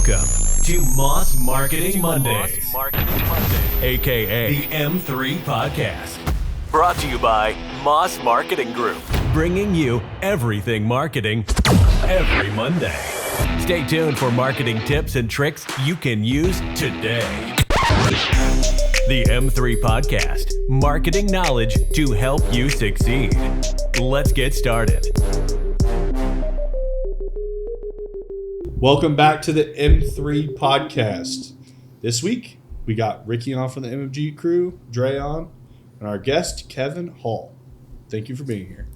Welcome to Moss Marketing Mondays, aka the M3 Podcast. Brought to you by Moss Marketing Group, bringing you everything marketing every Monday. Stay tuned for marketing tips and tricks you can use today. The M3 Podcast, marketing knowledge to help you succeed. Let's get started. Welcome back to the M3 Podcast. This week, we got Ricky on from the MFG crew, Dre on, and our guest, Kevin Hall. Thank you for being here.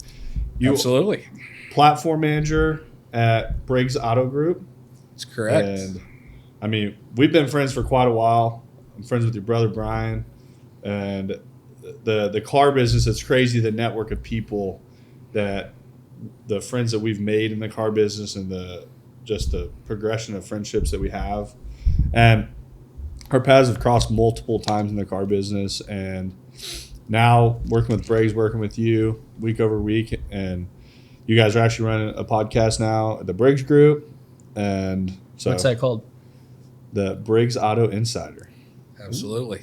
Absolutely. Platform manager at Briggs Auto Group. That's correct. And, I mean, we've been friends for quite a while. I'm friends with your brother, Brian. And the car business, it's crazy, the network of people that the friends that we've made in the car business and the progression of friendships that we have. And our paths have crossed multiple times in the car business. And now working with Briggs, working with you week over week. And you guys are actually running a podcast now at the Briggs Group. And so what's that called? The Briggs Auto Insider. Absolutely.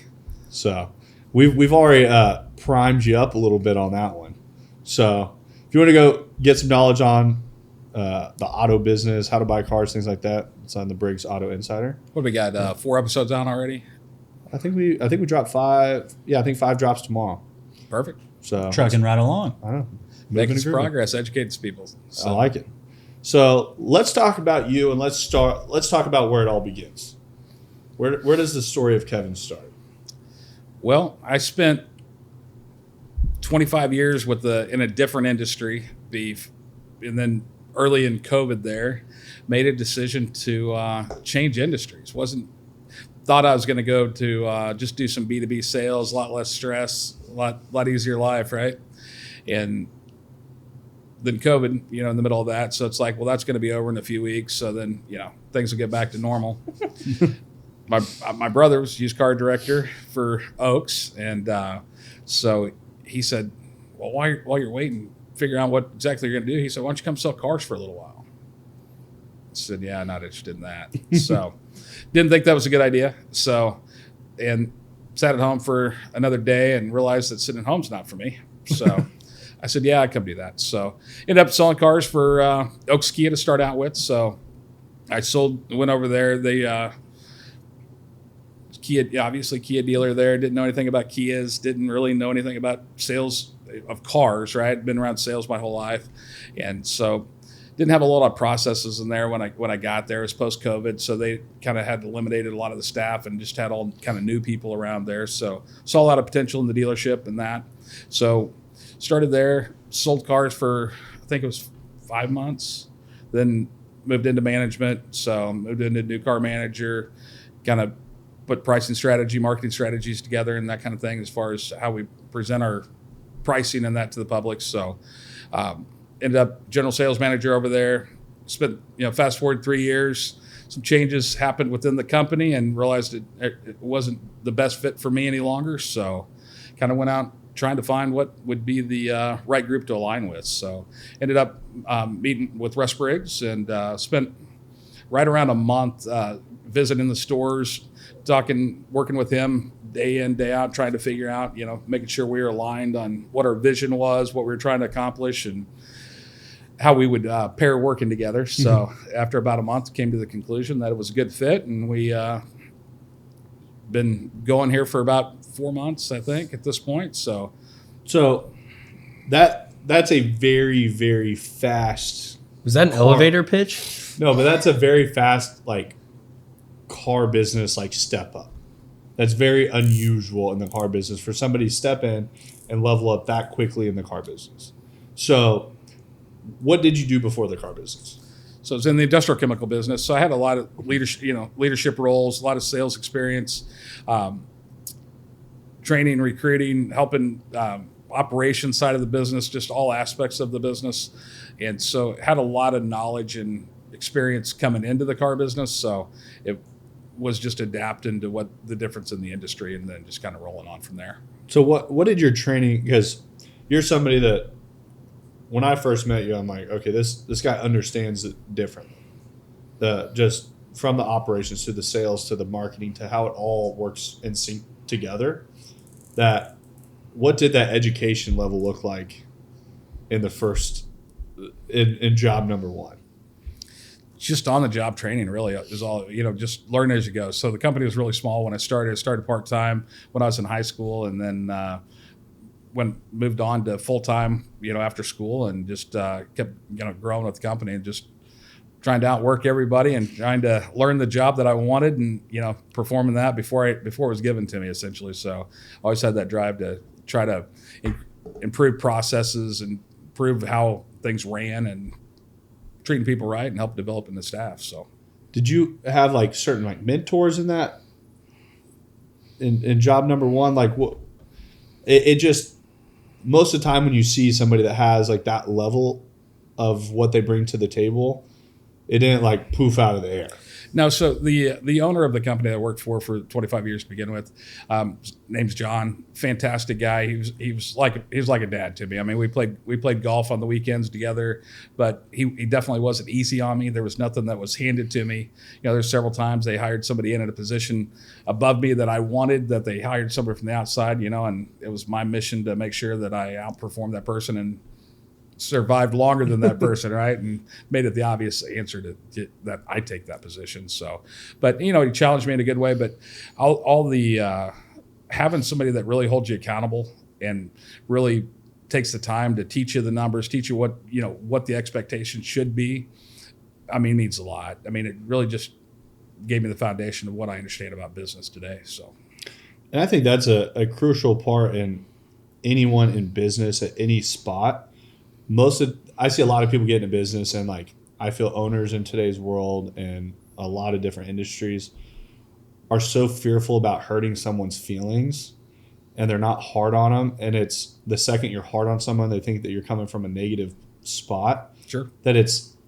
So we've already primed you up a little bit on that one. So if you want to go get some knowledge on the auto business, how to buy cars, things like that, it's on the Briggs Auto Insider. What do we got? 4 episodes on already? I think we dropped 5. Yeah, I think 5 drops tomorrow. Perfect. So Trucking right along. I know. Making progress, educates people. So. I like it. So let's talk about you, and let's talk about where it all begins. Where does the story of Kevin start? Well, I spent 25 years in a different industry, beef, and then early in COVID there, made a decision to change industries. Thought I was going to go to just do some B2B sales, a lot less stress, a lot easier life, right? And then COVID, in the middle of that. So it's like, well, that's going to be over in a few weeks. So then, things will get back to normal. My brother was used car director for Oaks. And so he said, well, while you're waiting, figure out what exactly you're going to do. He said, why don't you come sell cars for a little while? I said, yeah, I'm not interested in that. So didn't think that was a good idea. So, and sat at home for another day and realized that sitting at home's not for me. So I said, yeah, I'd come do that. So ended up selling cars for Oaks Kia to start out with. So I went over there. They, Kia, obviously Kia dealer there, didn't know anything about Kias, didn't really know anything about sales of cars, right? Been around sales my whole life. And so didn't have a lot of processes in there when I got there. It was post-COVID, so they kind of had eliminated a lot of the staff and just had all kind of new people around there. So saw a lot of potential in the dealership and that. So started there, sold cars for, I think it was 5 months, then moved into management. So moved into new car manager, kind of put pricing strategy, marketing strategies together and that kind of thing as far as how we present our pricing and that to the public. So ended up general sales manager over there. Spent, fast forward 3 years, some changes happened within the company and realized it wasn't the best fit for me any longer. So kind of went out trying to find what would be the right group to align with. So ended up meeting with Russ Briggs and spent right around a month visiting the stores, working with him day in, day out, trying to figure out, making sure we were aligned on what our vision was, what we were trying to accomplish, and how we would pair working together. So after about a month, came to the conclusion that it was a good fit, and we been going here for about 4 months, I think, at this point. So that's a very, very fast. Was that an elevator pitch? No, but that's a very fast car business step up. That's very unusual in the car business for somebody to step in and level up that quickly in the car business. So what did you do before the car business? So I was in the industrial chemical business. So I had a lot of leadership roles, a lot of sales experience, training, recruiting, helping operations side of the business, just all aspects of the business. And so had a lot of knowledge and experience coming into the car business. So it was just adapting to what the difference in the industry and then just kind of rolling on from there. So what did your training, because you're somebody that when I first met you, I'm like, okay, this guy understands it differently. Just from the operations to the sales to the marketing to how it all works in sync together, that what did that education level look like in the first in job number one? Just on the job training really is all, just learn as you go. So the company was really small when I started. I started part-time when I was in high school, and then when moved on to full-time, after school, and just kept, growing with the company and just trying to outwork everybody and trying to learn the job that I wanted and, performing that before it was given to me essentially. So I always had that drive to try to improve processes and improve how things ran and treating people right and help developing the staff. So did you have like certain like mentors in that in job number one? Like what it just, most of the time when you see somebody that has like that level of what they bring to the table, it didn't like poof out of the air. No, so the owner of the company that I worked for 25 years to begin with, name's John. Fantastic guy. He was like a dad to me. I mean, we played golf on the weekends together, but he definitely wasn't easy on me. There was nothing that was handed to me. There's several times they hired somebody in at a position above me that I wanted, that they hired somebody from the outside, and it was my mission to make sure that I outperformed that person and survived longer than that person, right? And made it the obvious answer to that I take that position. So, but he challenged me in a good way. But all the having somebody that really holds you accountable and really takes the time to teach you the numbers, teach you what the expectation should be, I mean, means a lot. I mean, it really just gave me the foundation of what I understand about business today. So, and I think that's a crucial part in anyone in business at any spot. I see a lot of people get into business, and like I feel owners in today's world and a lot of different industries are so fearful about hurting someone's feelings, and they're not hard on them. And it's the second you're hard on someone, they think that you're coming from a negative spot. Sure.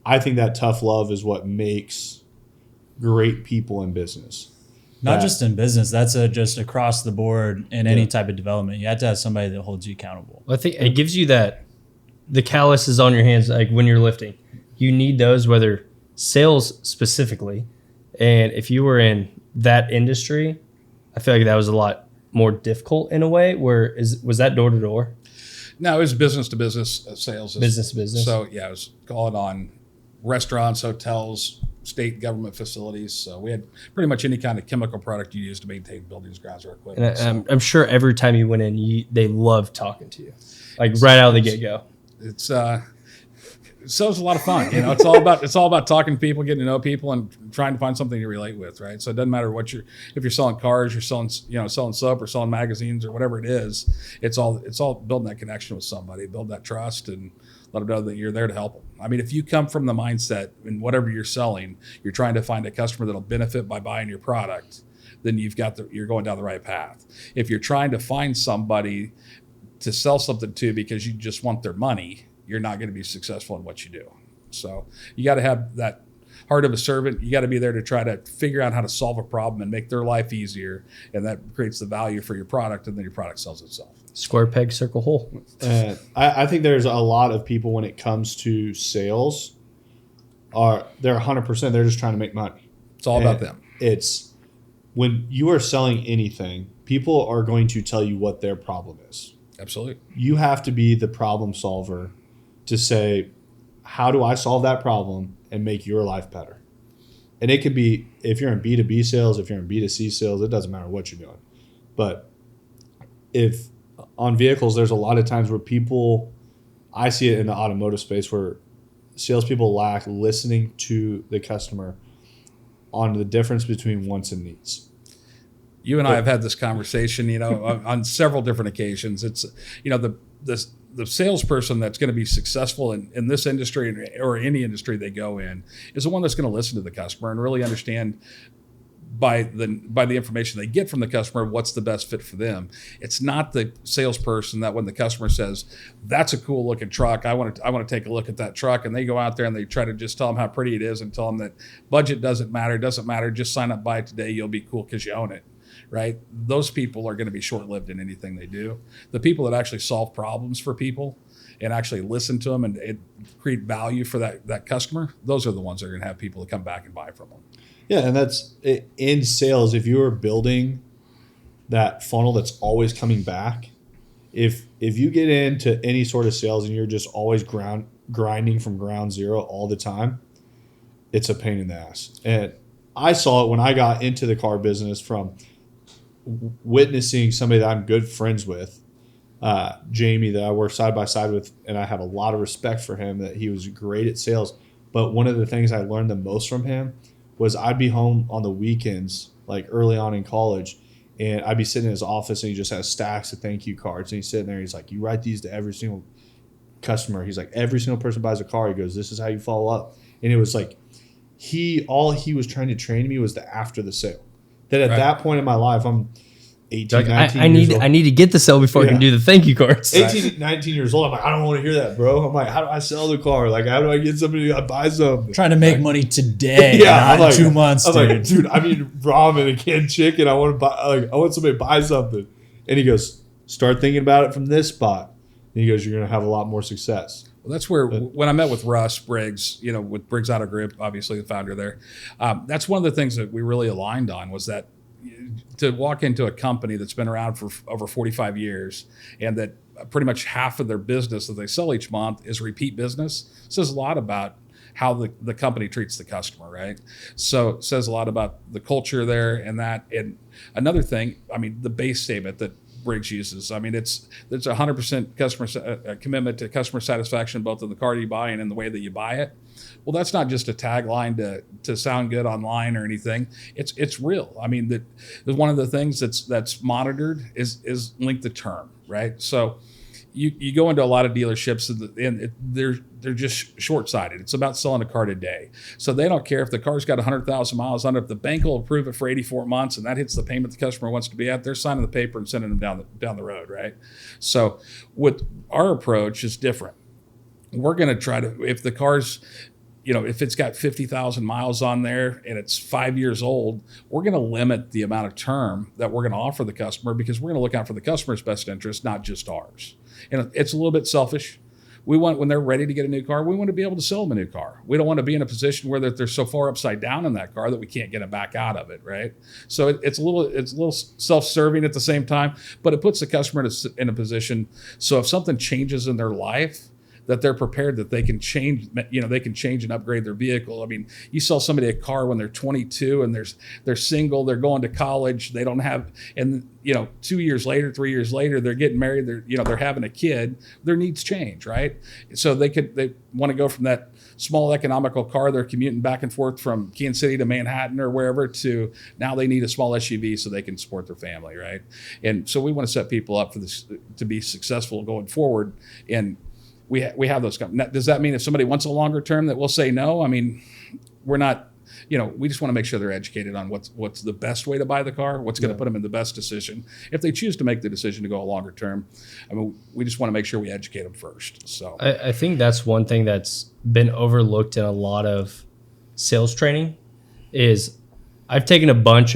I think that tough love is what makes great people in business. Not just in business, that's just across the board in any type of development. You have to have somebody that holds you accountable. I think it gives you the calluses on your hands, like when you're lifting. You need those, whether sales specifically. And if you were in that industry, I feel like that was a lot more difficult in a way. Was that door to door? No, it was business to business sales. Business to business. So yeah, it was calling on restaurants, hotels, state government facilities. So we had pretty much any kind of chemical product you use to maintain buildings, grounds, or equipment. And I'm sure every time you went in, they loved talking to you, like right out of the get-go. It's so it's a lot of fun. It's all about talking to people, getting to know people, and trying to find something to relate with, right? So it doesn't matter if you're selling cars, you're selling soap, or selling magazines, or whatever it is. It's all building that connection with somebody, build that trust, and let them know that you're there to help them. I mean, if you come from the mindset in whatever you're selling, you're trying to find a customer that'll benefit by buying your product, then you're going down the right path. If you're trying to find somebody to sell something to because you just want their money, you're not going to be successful in what you do. So you got to have that heart of a servant. You got to be there to try to figure out how to solve a problem and make their life easier. And that creates the value for your product, and then your product sells itself. Square peg, circle hole. I think there's a lot of people when it comes to sales they're 100%. They're just trying to make money. It's all about them. It's when you are selling anything, people are going to tell you what their problem is. Absolutely. You have to be the problem solver to say, how do I solve that problem and make your life better? And it could be, if you're in B2B sales, if you're in B2C sales, it doesn't matter what you're doing. But if on vehicles, there's a lot of times where I see it in the automotive space where salespeople lack listening to the customer on the difference between wants and needs. You and I have had this conversation, on several different occasions. It's, the salesperson that's going to be successful in this industry or any industry they go in is the one that's going to listen to the customer and really understand by the information they get from the customer what's the best fit for them. It's not the salesperson that when the customer says, that's a cool looking truck, I want to take a look at that truck, and they go out there and they try to just tell them how pretty it is and tell them that budget doesn't matter, just sign up, buy it today, you'll be cool because you own it. Right? Those people are going to be short-lived in anything they do. The people that actually solve problems for people and actually listen to them and create value for that customer, those are the ones that are going to have people to come back and buy from them. Yeah, and that's in sales. If you are building that funnel that's always coming back, if you get into any sort of sales and you're just always grinding from ground zero all the time, it's a pain in the ass. And I saw it when I got into the car business from witnessing somebody that I'm good friends with, Jamie, that I work side by side with, and I have a lot of respect for him, that he was great at sales. But one of the things I learned the most from him was I'd be home on the weekends, like early on in college, and I'd be sitting in his office and he just has stacks of thank you cards. And he's sitting there, he's like, you write these to every single customer. He's like, every single person buys a car, he goes, this is how you follow up. And it was like, all he was trying to train me was the after the sale. That at that point in my life, I'm 18, 19 years old. I need to get the sale before I can do the thank you cards. 18, 19 years old. I'm like, I don't want to hear that, bro. I'm like, how do I sell the car? Like, how do I get somebody to buy something? Trying to make money today, not in 2 months, I'm dude. like, dude, I need ramen and canned chicken. I want to buy. Like, I want somebody to buy something. And he goes, start thinking about it from this spot. And he goes, you're going to have a lot more success. Well, that's where, when I met with Russ Briggs, with Briggs Auto Group, obviously the founder there, that's one of the things that we really aligned on, was that to walk into a company that's been around for over 45 years and that pretty much half of their business that they sell each month is repeat business, says a lot about how the company treats the customer, right? So it says a lot about the culture there and that. And another thing, the base statement that Briggs uses, it's 100% customer commitment to customer satisfaction, both in the car you buy and in the way that you buy it. Well, that's not just a tagline to sound good online or anything. It's real. One of the things that's monitored is length of term, right? So you go into a lot of dealerships and they're just short-sighted. It's about selling a car today. So they don't care if the car's got 100,000 miles on it. If the bank will approve it for 84 months and that hits the payment the customer wants to be at, they're signing the paper and sending them down the road, right? So what our approach is different. We're going to try to, if the car's, if it's got 50,000 miles on there and it's 5 years old, we're going to limit the amount of term that we're going to offer the customer, because we're going to look out for the customer's best interest, not just ours. And it's a little bit selfish. We want, when they're ready to get a new car, we want to be able to sell them a new car. We don't want to be in a position where they're so far upside down in that car that we can't get them back out of it, right? So it's a little self-serving at the same time, but it puts the customer in a position, so if something changes in their life, that they're prepared, that they can change, they can change and upgrade their vehicle. You sell somebody a car when they're 22 and they're single, they're going to college, they don't have, and 2 years later, 3 years later, they're getting married, they're having a kid, their needs change, right? So they want to go from that small economical car they're commuting back and forth from Kansas City to Manhattan or wherever, to now they need a small SUV so they can support their family, right? And so we want to set people up for this to be successful going forward. And we have those. Does that mean if somebody wants a longer term that we'll say no? We're not, we just want to make sure they're educated on what's the best way to buy the car, what's going to put them in the best decision. If they choose to make the decision to go a longer term, we just want to make sure we educate them first. So I think that's one thing that's been overlooked in a lot of sales training is I've taken a bunch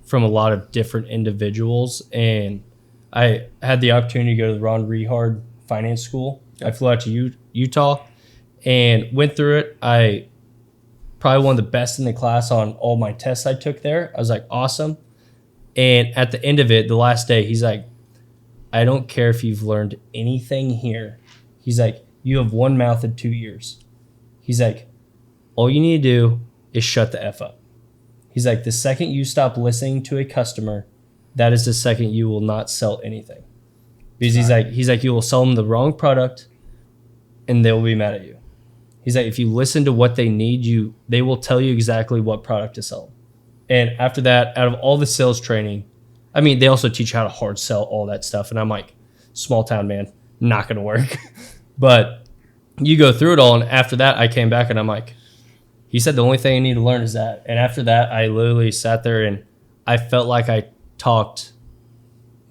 from a lot of different individuals, and I had the opportunity to go to the Ron Rehard Finance School. I flew out to Utah and went through it. I probably one of the best in the class on all my tests I took there. I was like, awesome. And at the end of it, the last day, he's like, I don't care if you've learned anything here. He's like, you have one mouth in 2 years. He's like, all you need to do is shut the F up. He's like, the second you stop listening to a customer, that is the second you will not sell anything. Because he's like, you will sell them the wrong product and they'll be mad at you. He's like, if you listen to what they need, they will tell you exactly what product to sell them. And after that, out of all the sales training, they also teach how to hard sell, all that stuff. And I'm like, small town man, not going to work. But you go through it all. And after that, I came back and I'm like, he said the only thing I need to learn is that. And after that, I literally sat there and I felt like I talked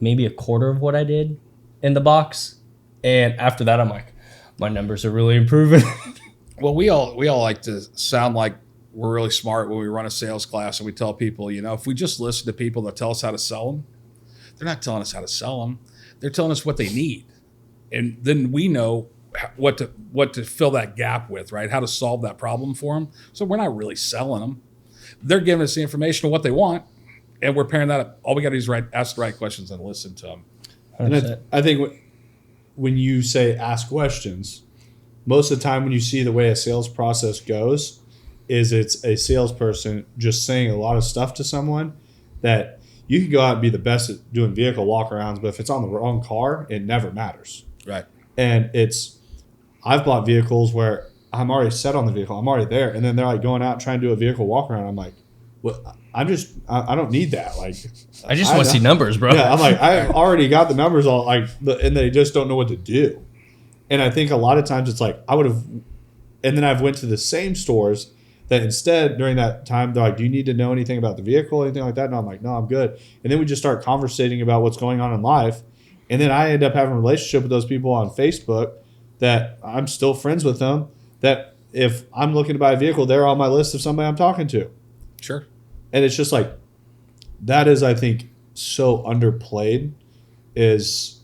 maybe a quarter of what I did in the box. And after that, I'm like, my numbers are really improving. Well, we all like to sound like we're really smart when we run a sales class and we tell people, if we just listen to people that tell us how to sell them, they're not telling us how to sell them. They're telling us what they need. And then we know what to fill that gap with, right? How to solve that problem for them. So we're not really selling them. They're giving us the information of what they want, and we're pairing that up. All we got to do is ask the right questions and listen to them. And I think when you say ask questions, most of the time when you see the way a sales process goes is it's a salesperson just saying a lot of stuff to someone that you can go out and be the best at doing vehicle walkarounds, but if it's on the wrong car, it never matters. Right. And I've bought vehicles where I'm already set on the vehicle. I'm already there. And then they're like going out and trying to do a vehicle walk around. I'm like, well, I don't need that. Like, I just want to see numbers, bro. Yeah. I'm like, I've already got the numbers all like, and they just don't know what to do. And I think a lot of times it's like, and then I've went to the same stores that instead during that time, they're like, do you need to know anything about the vehicle, anything like that? And I'm like, no, I'm good. And then we just start conversating about what's going on in life. And then I end up having a relationship with those people on Facebook that I'm still friends with them, that if I'm looking to buy a vehicle, they're on my list of somebody I'm talking to. Sure. And it's just like, that is, I think, so underplayed is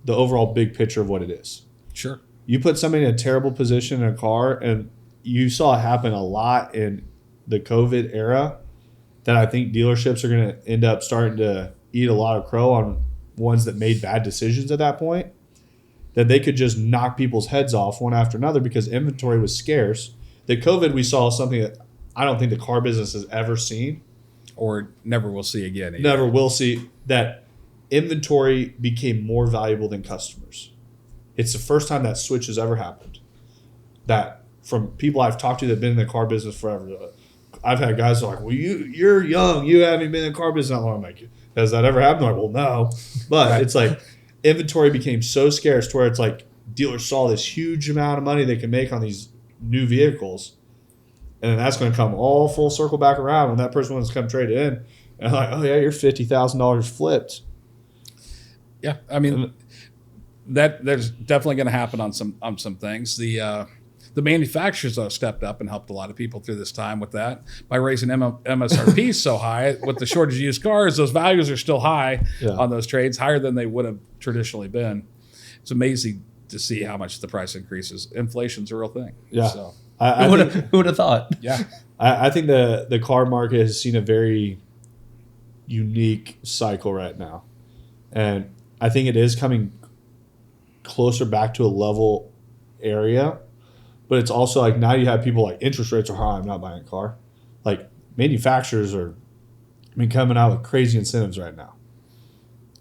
the overall big picture of what it is. Sure. You put somebody in a terrible position in a car, and you saw it happen a lot in the COVID era, that I think dealerships are going to end up starting to eat a lot of crow on ones that made bad decisions at that point, that they could just knock people's heads off one after another because inventory was scarce. That COVID, we saw something that I don't think the car business has ever seen. Or never will see again. Either. Never will see, that inventory became more valuable than customers. It's the first time that switch has ever happened. That from people I've talked to that have been in the car business forever, I've had guys that are like, well, you're young. You haven't been in the car business that long. I'm like, has that ever happened? I'm like, well, no. But right. It's like inventory became so scarce to where it's like dealers saw this huge amount of money they can make on these new vehicles. And then that's going to come all full circle back around when that person wants to come trade it in. And I'm like, oh, yeah, you're $50,000 flipped. Yeah, I mean, there's definitely going to happen on some things. The manufacturers, though, stepped up and helped a lot of people through this time with that by raising MSRP so high. With the shortage of used cars, those values are still high on those trades, higher than they would have traditionally been. It's amazing to see how much the price increases. Inflation's a real thing. Yeah. So. Who would have thought? Yeah. I think the car market has seen a very unique cycle right now. And I think it is coming closer back to a level area. But it's also like now you have people like interest rates are high, I'm not buying a car. Like manufacturers are coming out with crazy incentives right now.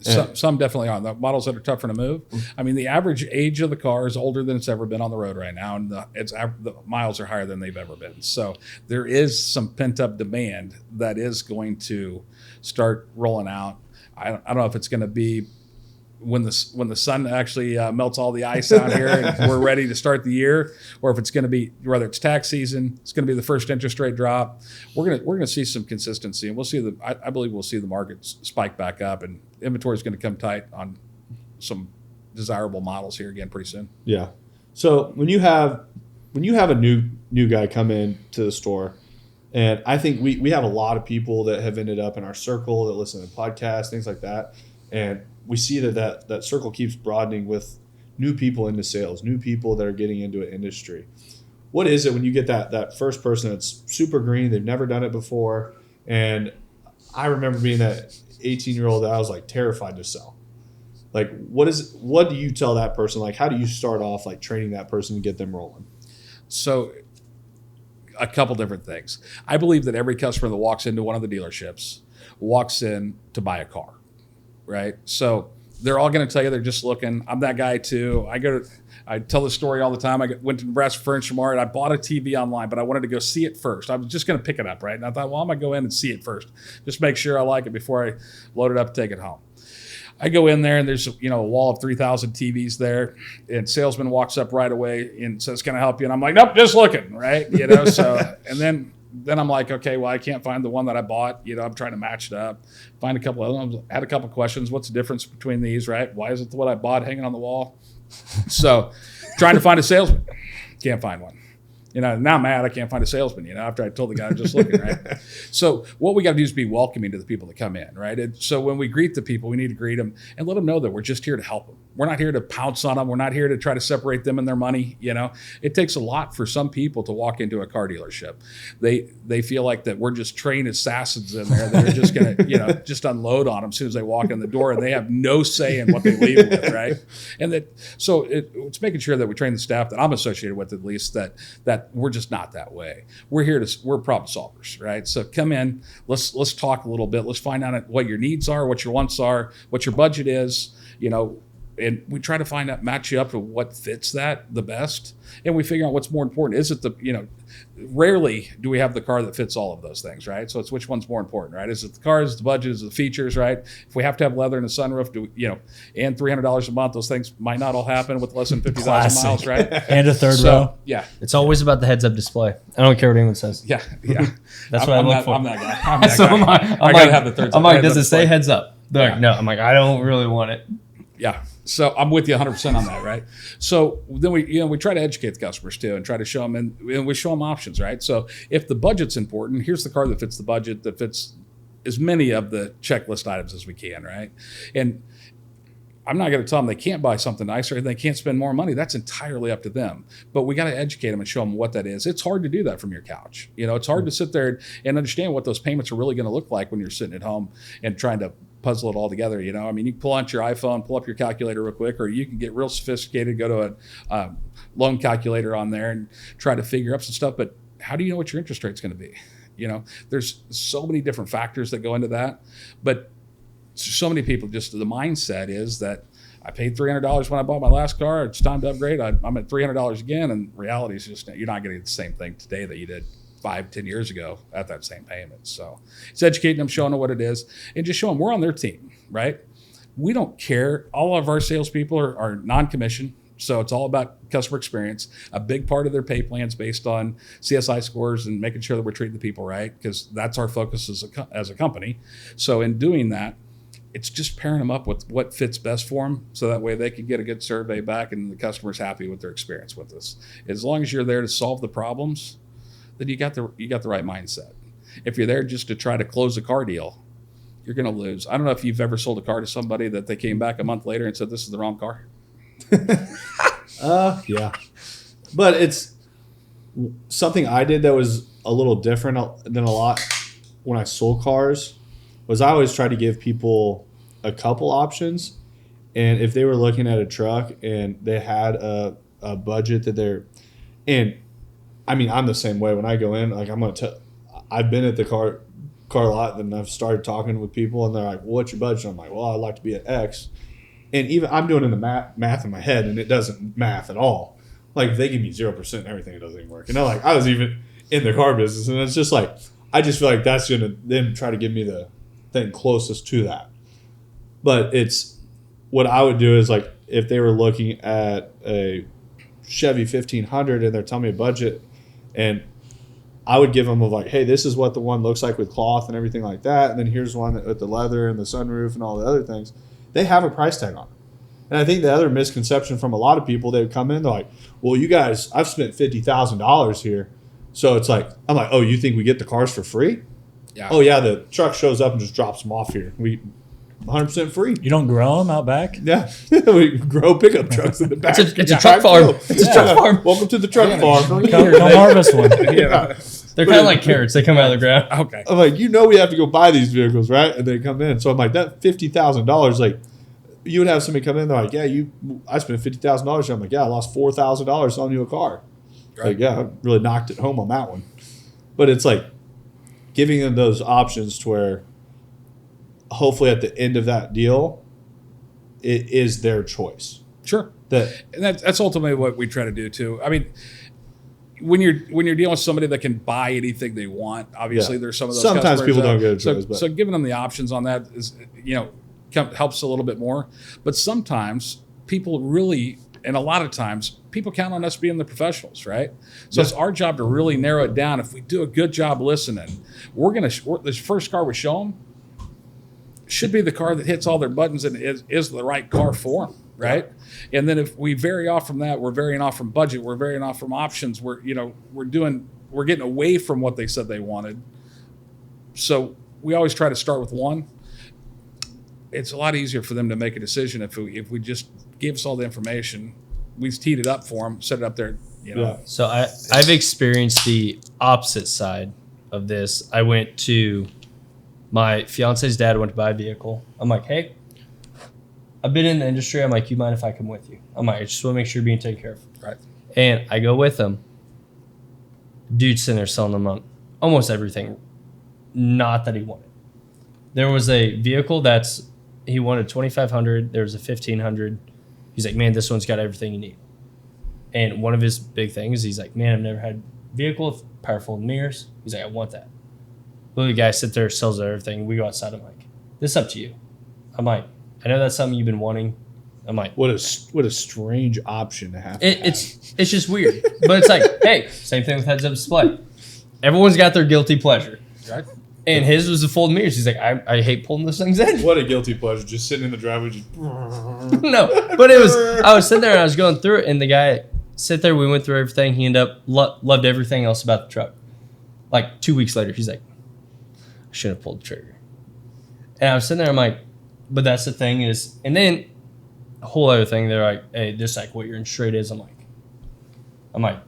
Some definitely are. The models that are tougher to move. I mean, the average age of the car is older than it's ever been on the road right now, and the miles are higher than they've ever been. So there is some pent-up demand that is going to start rolling out. I don't know if it's going to be when the sun actually melts all the ice out here and we're ready to start the year, or if it's going to be, whether it's tax season, it's going to be the first interest rate drop. We're going to see some consistency, and we'll see I believe we'll see the market spike back up, and inventory is going to come tight on some desirable models here again pretty soon. Yeah. So when you have a new guy come in to the store, and I think we have a lot of people that have ended up in our circle that listen to podcasts, things like that, and we see that circle keeps broadening with new people into sales, new people that are getting into an industry. What is it when you get that first person that's super green, they've never done it before, and I remember being that 18-year-old that I was like terrified to sell. Like, what do you tell that person? Like, how do you start off like training that person to get them rolling? So a couple different things. I believe that every customer that walks into one of the dealerships walks in to buy a car. Right. So they're all going to tell you they're just looking. I'm that guy too. I tell the story all the time. I went to Nebraska Furniture Mart. I bought a TV online, but I wanted to go see it first. I was just going to pick it up. Right. And I thought, well, I'm going to go in and see it first. Just make sure I like it before I load it up and take it home. I go in there and there's, a wall of 3,000 TVs there, and salesman walks up right away and says, can I help you? And I'm like, nope, just looking. Right. So, and then I'm like, okay, well, I can't find the one that I bought. I'm trying to match it up. Find a couple of them. Had a couple of questions. What's the difference between these, right? Why is it what I bought hanging on the wall? So trying to find a salesman. Can't find one. Now I'm mad I can't find a salesman, after I told the guy I'm just looking, right? So what we got to do is be welcoming to the people that come in, right? And so when we greet the people, we need to greet them and let them know that we're just here to help them, we're not here to pounce on them. We're not here to try to separate them and their money. It takes a lot for some people to walk into a car dealership. They feel like that we're just trained assassins in there. They're just going to, just unload on them as soon as they walk in the door, and they have no say in what they leave with, right? And it's making sure that we train the staff that I'm associated with, at least, that we're just not that way. We're problem solvers, right? So come in, let's talk a little bit. Let's find out what your needs are, what your wants are, what your budget is, and we try to match you up to what fits that the best. And we figure out what's more important. Is it rarely do we have the car that fits all of those things, right? So it's which one's more important, right? Is it the car, is it the budget, is it the features, right? If we have to have leather and a sunroof, and $300 a month, those things might not all happen with less than 50,000 miles, right? And a third row. Yeah. It's always about the heads-up display. I don't care what anyone says. Yeah. That's what I look for. I'm that guy. So am I. I gotta have the third. I'm like, does it say heads up? They're like, no. I'm like, I don't really want it. Yeah. So I'm with you 100% on that, right? So then we try to educate the customers too, and try to show them, and we show them options, right? So if the budget's important, here's the car that fits the budget, that fits as many of the checklist items as we can, right? And I'm not going to tell them they can't buy something nicer and they can't spend more money. That's entirely up to them. But we got to educate them and show them what that is. It's hard to do that from your couch. It's hard to sit there and understand what those payments are really going to look like when you're sitting at home and trying to puzzle it all together. You can pull out your iPhone, pull up your calculator real quick, or you can get real sophisticated, go to a loan calculator on there and try to figure up some stuff. But how do you know what your interest rate's going to be? There's so many different factors that go into that. But so many people, just the mindset is that I paid $300 when I bought my last car. It's time to upgrade. I'm at $300 again. And reality is just, you're not getting the same thing today that you did 5-10 years ago at that same payment. So it's educating them, showing them what it is, and just showing them we're on their team, right? We don't care. All of our salespeople are non-commissioned. So it's all about customer experience. A big part of their pay plan is based on CSI scores and making sure that we're treating the people right, because that's our focus as a company. So in doing that, it's just pairing them up with what fits best for them, so that way they can get a good survey back and the customer's happy with their experience with us. As long as you're there to solve the problems, then you got the right mindset. If you're there just to try to close a car deal, you're going to lose. I don't know if you've ever sold a car to somebody that they came back a month later and said, this is the wrong car. Yeah. But it's something I did that was a little different than a lot when I sold cars, was I always try to give people a couple options. And if they were looking at a truck and they had a budget that I'm the same way when I go in. Like, I've been at the car lot, and I've started talking with people, and they're like, well, what's your budget? I'm like, well, I'd like to be at X. And even I'm doing in the math in my head, and it doesn't math at all. Like, if they give me 0% and everything, it doesn't even work. Like, I was even in the car business, and it's just like, I just feel like that's going to then try to give me the thing closest to that. But it's what I would do is, like, if they were looking at a Chevy 1500 and they're telling me a budget, and I would give them hey, this is what the one looks like with cloth and everything like that, and then here's one with the leather and the sunroof and all the other things. They have a price tag on it. And I think the other misconception from a lot of people, they would come in, they're like, well, you guys, I've spent $50,000 here. So it's like, I'm like, oh, you think we get the cars for free? Yeah. Oh, yeah, the truck shows up and just drops them off here. We 100% free. You don't grow them out back? Yeah. We grow pickup trucks in the back. It's a truck farm. It's a truck farm. Welcome to the truck farm. Come harvest one. Yeah. They're kind of like carrots. They come out of the ground. Okay. I'm like, we have to go buy these vehicles, right? And they come in. So I'm like, that $50,000, like, you would have somebody come in, they're like, yeah, I spent $50,000. I'm like, yeah, I lost $4,000 selling you a car. Right. Like, yeah, I really knocked it home on that one. But it's like giving them those options to where hopefully at the end of that deal, it is their choice. Sure. And that's ultimately what we try to do too. I mean, when you're dealing with somebody that can buy anything they want, obviously there's some of those. Sometimes people don't get a choice. So giving them the options on that is, helps a little bit more. But sometimes people really, and a lot of times, people count on us being the professionals, right? So it's our job to really narrow it down. If we do a good job listening, this first car we show them should be the car that hits all their buttons and is the right car for them, right? And then if we vary off from that, we're varying off from budget, we're varying off from options, we're getting away from what they said they wanted. So we always try to start with one. it's a lot easier for them to make a decision if we just give us all the information. We teed it up for them, set it up there, you know. Yeah. So I've experienced the opposite side of this. I went to my fiance's dad went to buy a vehicle. I'm like, hey, I've been in the industry. I'm like, you mind if I come with you? I'm like, I just want to make sure you're being taken care of. Right. And I go with him. Dude's sitting there selling them on almost everything. Not that he wanted. There was a vehicle he wanted 2,500. There was a 1,500. He's like, man, this one's got everything you need. And one of his big things, he's like, man, I've never had a vehicle with powerful mirrors. He's like, I want that. The guy sits there, sells everything. We go outside. I'm like, this is up to you. I'm like, I know that's something you've been wanting. I'm like, what a strange option to have. It's just weird. But it's like, hey, same thing with heads-up display. Everyone's got their guilty pleasure. Right. And his was the folding mirrors. He's like, I hate pulling those things in. What a guilty pleasure, just sitting in the driveway. Just No, but I was sitting there and I was going through it, and the guy sit there. We went through everything. He ended up loved everything else about the truck. Like 2 weeks later, he's like, I should have pulled the trigger. And I was sitting there. I'm like, but that's the thing is, and then a whole other thing. They're like, hey, this like what your interest rate is. I'm like,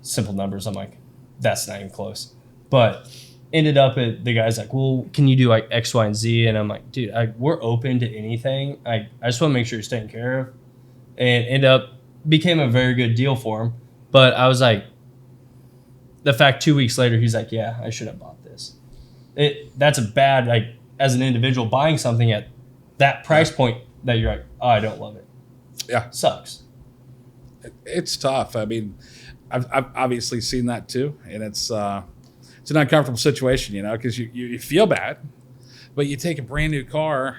simple numbers. I'm like, that's not even close. But ended up at the guy's like, well, can you do like X, Y, and Z? And I'm like, dude, we're open to anything. I just want to make sure you're taken care of. And ended up became a very good deal for him. But I was like, the fact 2 weeks later, he's like, yeah, I should have bought this. That's a bad, like, as an individual buying something at that price point that you're like, oh, I don't love it. Yeah. Sucks. It's tough. I mean, I've obviously seen that too. And it's an uncomfortable situation, you know, because you feel bad, but you take a brand new car,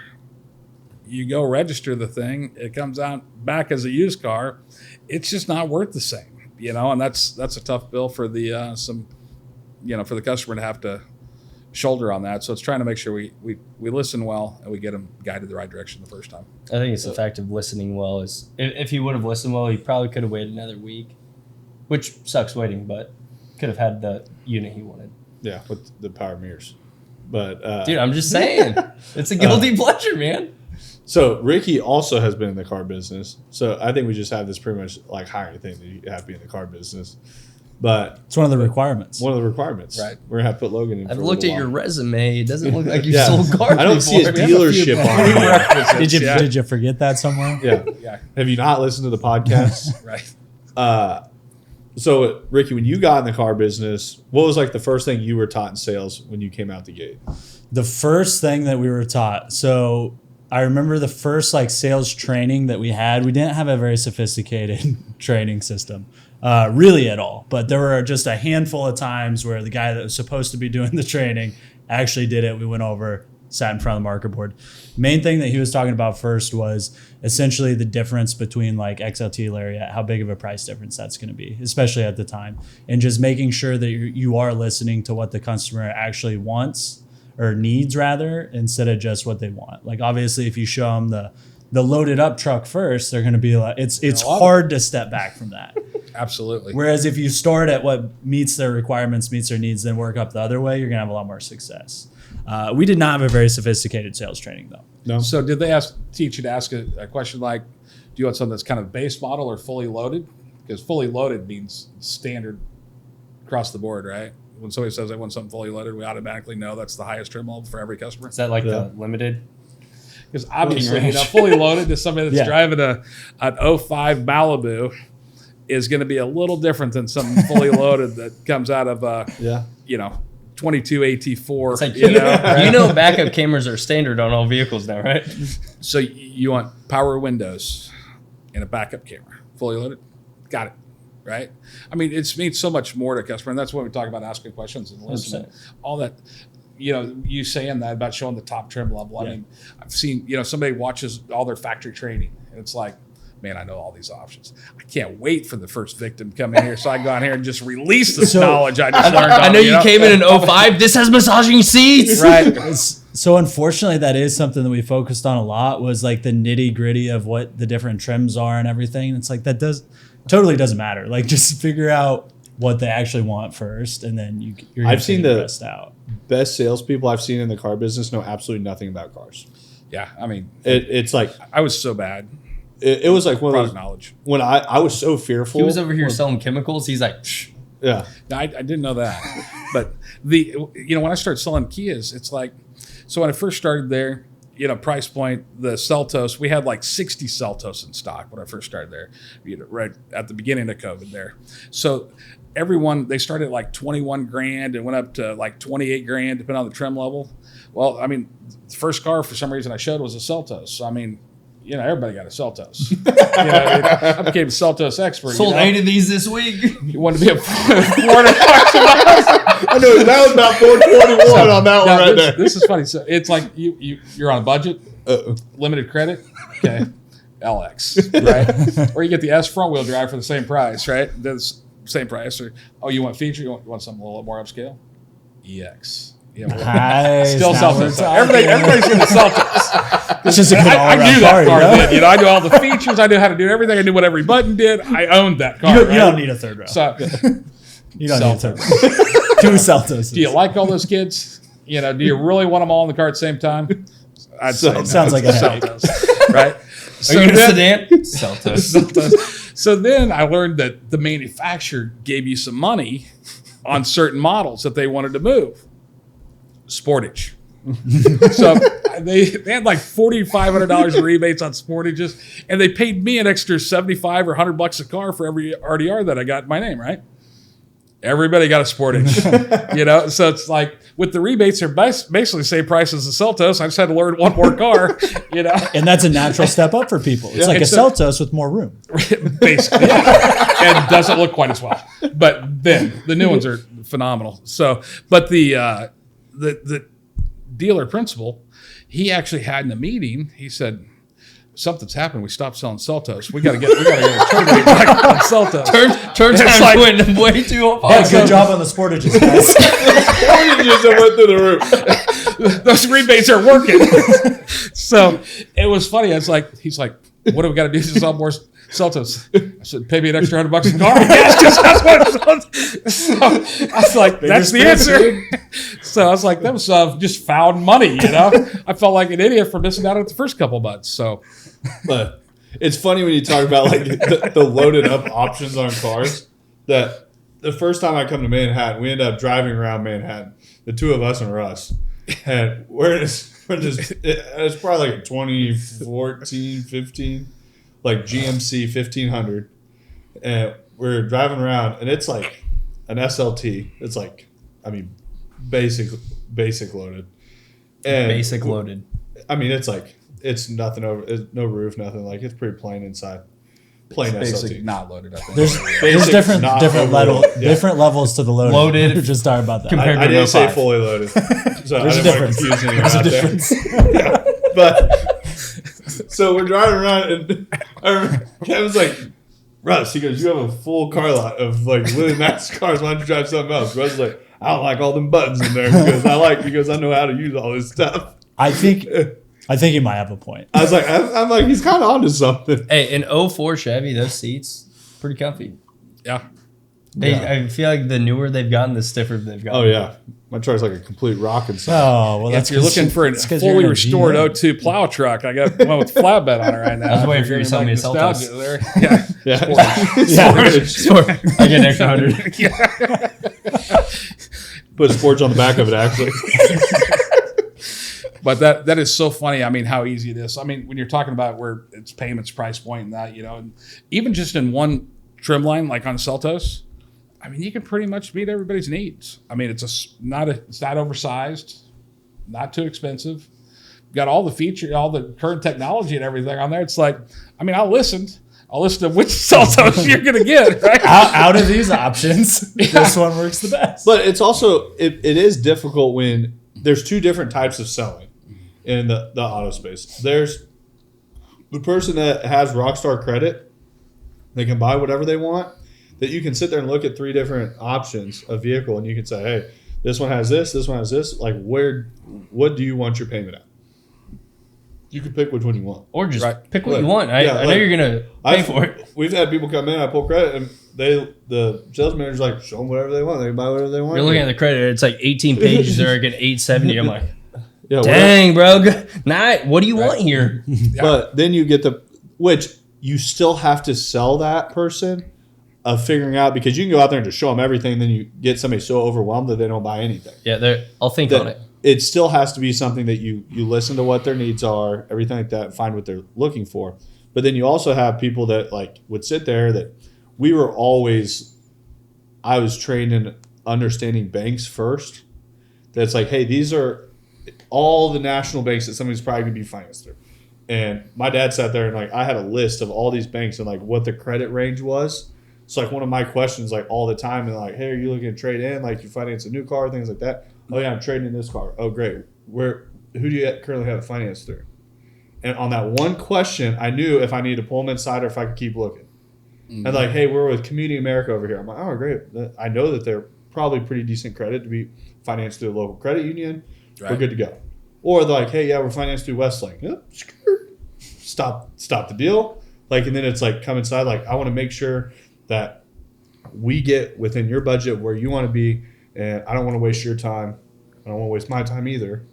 you go register the thing, it comes out back as a used car. It's just not worth the same, you know, and that's a tough bill for the for the customer to have to shoulder on that. So it's trying to make sure we listen well and we get them guided the right direction the first time. I think it's the fact of listening well. Is if he would have listened well, he probably could have waited another week, which sucks waiting, but could have had the unit he wanted. Yeah, with the power mirrors. But dude, I'm just saying, it's a guilty pleasure, man. So Ricky also has been in the car business. So I think we just have this pretty much like hiring thing that you have to be in the car business. But it's one of the requirements. One of the requirements. Right. We're going to have to put Logan in. I've looked at your resume. It doesn't look like you've sold cars I don't see a dealership on here. Did you forget that somewhere? Yeah. Have you not listened to the podcast? Right. So, Ricky, when you got in the car business, what was like the first thing you were taught in sales when you came out the gate? The first thing that we were taught. So I remember the first like sales training that we had. We didn't have a very sophisticated training system, really at all. But there were just a handful of times where the guy that was supposed to be doing the training actually did it. We went over, sat in front of the market board. Main thing that he was talking about first was essentially the difference between like XLT Lariat, how big of a price difference that's going to be, especially at the time, and just making sure that you are listening to what the customer actually wants or needs rather, instead of just what they want. Like obviously if you show them the loaded up truck first, they're going to be like, it's hard to step back from that. Absolutely. Whereas if you start at what meets their requirements, meets their needs, then work up the other way, you're going to have a lot more success. We did not have a very sophisticated sales training though. No. So did they teach you to ask a question like, do you want something that's kind of base model or fully loaded? Because fully loaded means standard across the board, right? When somebody says they want something fully loaded, we automatically know that's the highest trim level for every customer. Is that like the limited? Because obviously, fully loaded to somebody that's driving an 05 Malibu is going to be a little different than something fully loaded that comes out of 22 AT4. It's like, you know backup cameras are standard on all vehicles now, right? So you want power windows and a backup camera, fully loaded? Got it, right? I mean, it means so much more to customer, and that's when we talk about asking questions and listening. 100%. All that, you saying that about showing the top trim level. I mean, I've seen, somebody watches all their factory training, and it's like, man, I know all these options. I can't wait for the first victim to come in here so I can go in here and just release this knowledge I just learned. I know you came in 05. This has massaging seats. Right. So unfortunately, that is something that we focused on a lot, was like the nitty gritty of what the different trims are and everything. And it's like, that totally doesn't matter. Like just figure out what they actually want first, and then you're I've seen the rest out. Best salespeople I've seen in the car business know absolutely nothing about cars. Yeah, I mean, it's like I was so bad. It was like one of those knowledge. when I was so fearful. He was over here selling chemicals. He's like, psh. Yeah. I didn't know that. But when I started selling Kias, it's like, so when I first started there, price point, the Seltos, we had like 60 Seltos in stock when I first started there, right at the beginning of COVID there. So they started at like 21 grand and went up to like 28 grand, depending on the trim level. Well, I mean, the first car for some reason I showed was a Seltos. So, I mean, everybody got a Seltos. I became a Seltos expert. Sold 8 of these this week. You wanted to be a $400. I know that was about 421 on that one right there. This is funny. So it's like you're on a budget, limited credit, okay, LX, right? Or you get the S front wheel drive for the same price, right? That's same price. Or you want feature? You want something a little more upscale? EX. Nice. Still Seltos. Everybody's going to Seltos. It's just a good I knew that car. You know? I knew all the features. I knew how to do everything. I knew what every button did. I owned that car. You don't need a third row. So, you don't need a third row. 2 Seltos. Do you like all those kids? Do you really want them all in the car at the same time? I'd say no. Sounds like a headache. Seltos, right? Are you in a sedan? Seltos. So then I learned that the manufacturer gave you some money on certain models that they wanted to move. Sportage. So they had like $4,500 in rebates on Sportages, and they paid me an extra $75 or $100 a car for every RDR that I got in my name, right? Everybody got a Sportage, So it's like with the rebates, they're basically the same price as the Seltos. I just had to learn one more car, And that's a natural step up for people. It's like a Seltos with more room, basically, and doesn't look quite as well. But then the new ones are phenomenal. So, but the dealer principal, he actually had in a meeting, he said, something's happened. We stopped selling Seltos. We got to get a turn rate back on Seltos. Turn time went way too high. Good job on the Sportages, guys. Sportages went through the roof. Those rebates are working. So it was funny. He's like, what do we got to do to sell more Seltos? I said, pay me an extra $100 a car. That's what so I was like, that's the answer. So I was like, that was just found money, I felt like an idiot for missing out on the first couple months. So, but it's funny when you talk about like the loaded up options on cars. That the first time I come to Manhattan, we end up driving around Manhattan, the two of us and Russ, and it's probably like a 2014, 15. Like GMC 1500, and we're driving around, and it's like an SLT. It's like, basic loaded. And basic loaded. It's nothing over, no roof, nothing. Like it's pretty plain inside. Plain SLT. Not loaded. I think. There's different levels to the loaded. Loaded. We're just talking about that. I didn't say fully loaded, so There's I didn't want to confuse anyone out there. Yeah, but. So we're driving around, and Kevin's like, Russ, he goes, you have a full car lot of like really nice cars. Why don't you drive something else? Russ is like, I don't like all them buttons in there because I know how to use all this stuff. I think he might have a point. I was like, I'm like, he's kind of onto something. Hey, an 04 Chevy, those seats, pretty comfy. Yeah. I feel like the newer they've gotten, the stiffer they've gotten. Oh, yeah. My truck's like a complete rock inside. Oh, well, if you're looking for a fully restored 02 plow truck, I got one with flatbed on it right now. I was waiting for you to tell me a Seltos. Yeah. I get an extra 100. Put sports on the back of it, actually. But that is so funny. How easy it is. When you're talking about where it's payments, price point, and that, and even just in one trim line, like on Seltos, you can pretty much meet everybody's needs. It's not oversized, not too expensive. Got all the features, all the current technology and everything on there. It's like, I'll listen to which Seltos you're going to get, right? Out of these options, this one works the best. But it's also, it is difficult when there's two different types of selling in the auto space. There's the person that has Rockstar credit. They can buy whatever they want. That you can sit there and look at 3 different options of vehicle, and you can say, hey, this one has this one has this. Like, what do you want your payment at? You can pick which one you want. Or just pick what you want. I know you're going to pay for it. We've had people come in, I pull credit, and the sales manager's like, show them whatever they want. They can buy whatever they want. You're looking at the credit. It's like 18 pages. They're getting 870. I'm like, Yeah, dang, bro. Nah, what do you want here? But then you get which you still have to sell that person of figuring out, because you can go out there and just show them everything, then you get somebody so overwhelmed that they don't buy anything. Yeah, I'll think on it. It still has to be something that you listen to what their needs are, everything like that, and find what they're looking for. But then you also have people that like would sit there that I was trained in understanding banks first. That's like, hey, these are all the national banks that somebody's probably going to be financed through. And my dad sat there and like I had a list of all these banks and like what the credit range was. So like one of my questions like all the time and like, hey, are you looking to trade in? Like you finance a new car, things like that. Oh yeah, I'm trading in this car. Oh great. Who do you currently have it financed through? And on that one question, I knew if I needed to pull them inside or if I could keep looking. Mm-hmm. And like, hey, we're with Community America over here. I'm like, oh great. I know that they're probably pretty decent credit to be financed through a local credit union. Right. We're good to go. Or they're like, hey, yeah, we're financed through Westlake. Yep. Stop the deal. Like, and then it's like, come inside. Like, I want to make sure that we get within your budget where you want to be, and I don't want to waste your time. I don't want to waste my time either.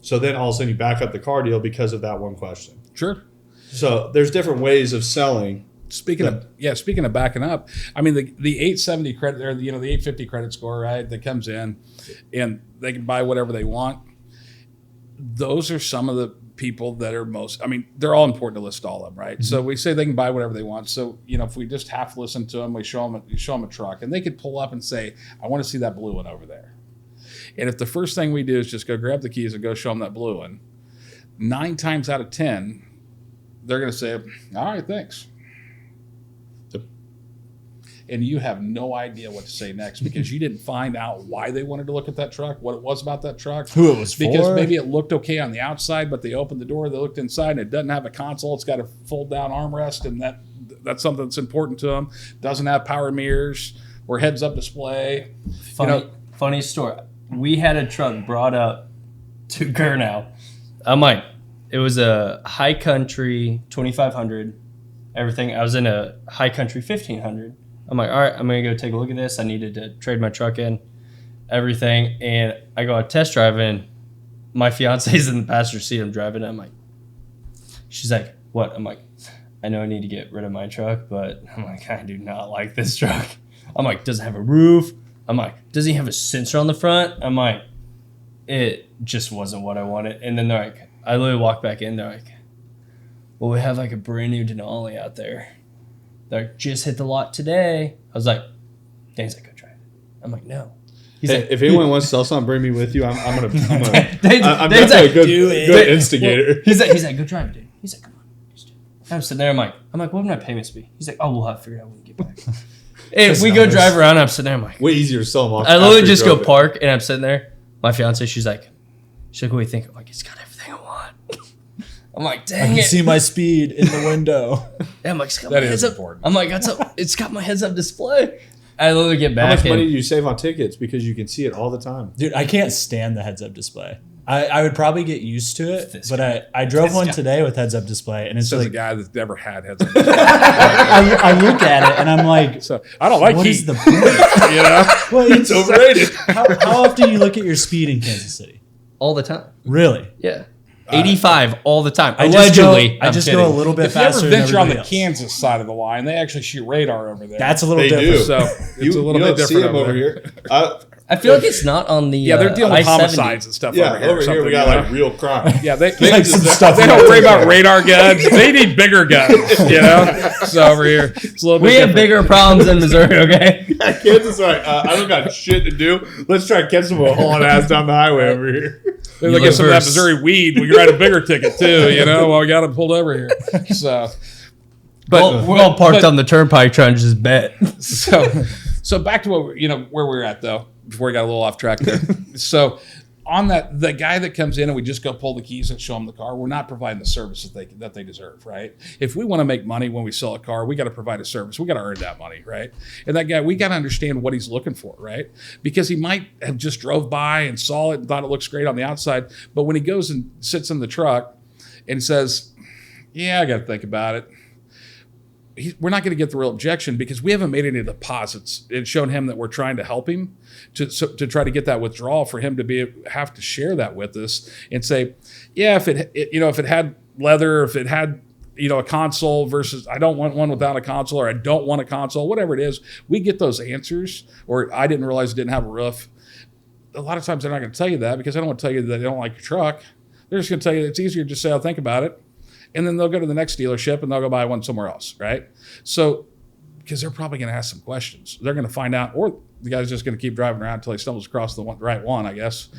So then all of a sudden you back up the car deal because of that one question. Sure. So there's different ways of selling. Speaking of backing up, I mean the 870 credit or the 850 credit score, right? That comes in, and they can buy whatever they want. Those are some of the people that are most. I mean, they're all important to list all of them, right? Mm-hmm. So we say they can buy whatever they want. So if we just half listen to them, we show them a truck, and they could pull up and say, "I want to see that blue one over there." And if the first thing we do is just go grab the keys and go show them that blue one, 9 times out of 10, they're going to say, "All right, thanks." And you have no idea what to say next because you didn't find out why they wanted to look at that truck, what it was about that truck. Who it was for. Because maybe it looked okay on the outside, but they opened the door, they looked inside, and it doesn't have a console. It's got a fold-down armrest, and that's something that's important to them. Doesn't have power mirrors or heads-up display. Funny story. We had a truck brought up to Gurnow. I'm like, it was a high country 2500, everything. I was in a high country 1500. I'm like, all right, I'm going to go take a look at this. I needed to trade my truck in, everything. And I go out test driving. My fiance's in the passenger seat. I'm driving. I'm like, she's like, what? I'm like, I know I need to get rid of my truck, but I'm like, I do not like this truck. I'm like, does it have a roof? I'm like, does he have a sensor on the front? I'm like, it just wasn't what I wanted. And then they're like, I literally walked back in. They're like, well, we have like a brand new Denali out there. They're like, just hit the lot today. I was like, Dane's like, go try it. I'm like, no. He's like, if anyone wants to sell something, bring me with you. I'm definitely Dane's a good instigator. He's like, go drive it, dude. He's like, come on, just do it. I'm sitting there. I'm like, what would my payments be? He's like, oh, we'll have to figure it out when we get back. If we go drive around, I'm sitting there. I'm like, way easier to sell them off. I literally just go park, and I'm sitting there. My fiance, she's like, what do you think? I'm like, it's got everything I want. I'm like, dang it. I can see my speed in the window. Yeah, I'm like, it's got my heads up. Important. I'm like, it's got my heads up display. I literally get back. How much money do you save on tickets because you can see it all the time? Dude, I can't stand the heads up display. I would probably get used to it, but I drove one today with heads up display, and it's like a guy that's never had heads up display. I look at it and I'm like, so I don't like what heat. Is the point? Well, it's overrated. How often do you look at your speed in Kansas City? All the time. Really? Yeah. 85 all the time. I just go a little bit faster. If you ever venture on the Kansas side of the line, they actually shoot radar over there. That's a little different. So it's a little bit different over here. I feel like it's not on the they're dealing with I-70. homicides and stuff over here. Over here we got like real crime. Yeah, they some stuff they don't worry about radar guns. They need bigger guns, So over here, it's a little bit we have different. bigger problems in Missouri, okay? Kansas, right? I don't got shit to do. Let's try to catch some hauling ass down the highway over here. They'll get some of that Missouri weed. We can write a bigger ticket too, while we got them pulled over here. So, but we're all parked on the turnpike trying to just bet. So back to what where we're at though. Before we got a little off track there. So on that, the guy that comes in and we just go pull the keys and show them the car, we're not providing the service that they deserve, right? If we want to make money when we sell a car, we got to provide a service. We got to earn that money, right? And that guy, we got to understand what he's looking for, right? Because he might have just drove by and saw it and thought it looks great on the outside, but when he goes and sits in the truck and says, yeah, I got to think about it. we're not going to get the real objection because we haven't made any deposits and shown him that we're trying to help him to try to get that withdrawal for him to have to share that with us and say, yeah, if it had leather, if it had, a console versus I don't want one without a console, or I don't want a console, whatever it is, we get those answers. Or I didn't realize it didn't have a roof. A lot of times they're not going to tell you that because I don't want to tell you that they don't like your truck. They're just going to tell you it's easier to just say, I'll think about it. And then they'll go to the next dealership and they'll go buy one somewhere else, right? So, because they're probably going to ask some questions. They're going to find out, or the guy's just going to keep driving around until he stumbles across the right one, I guess.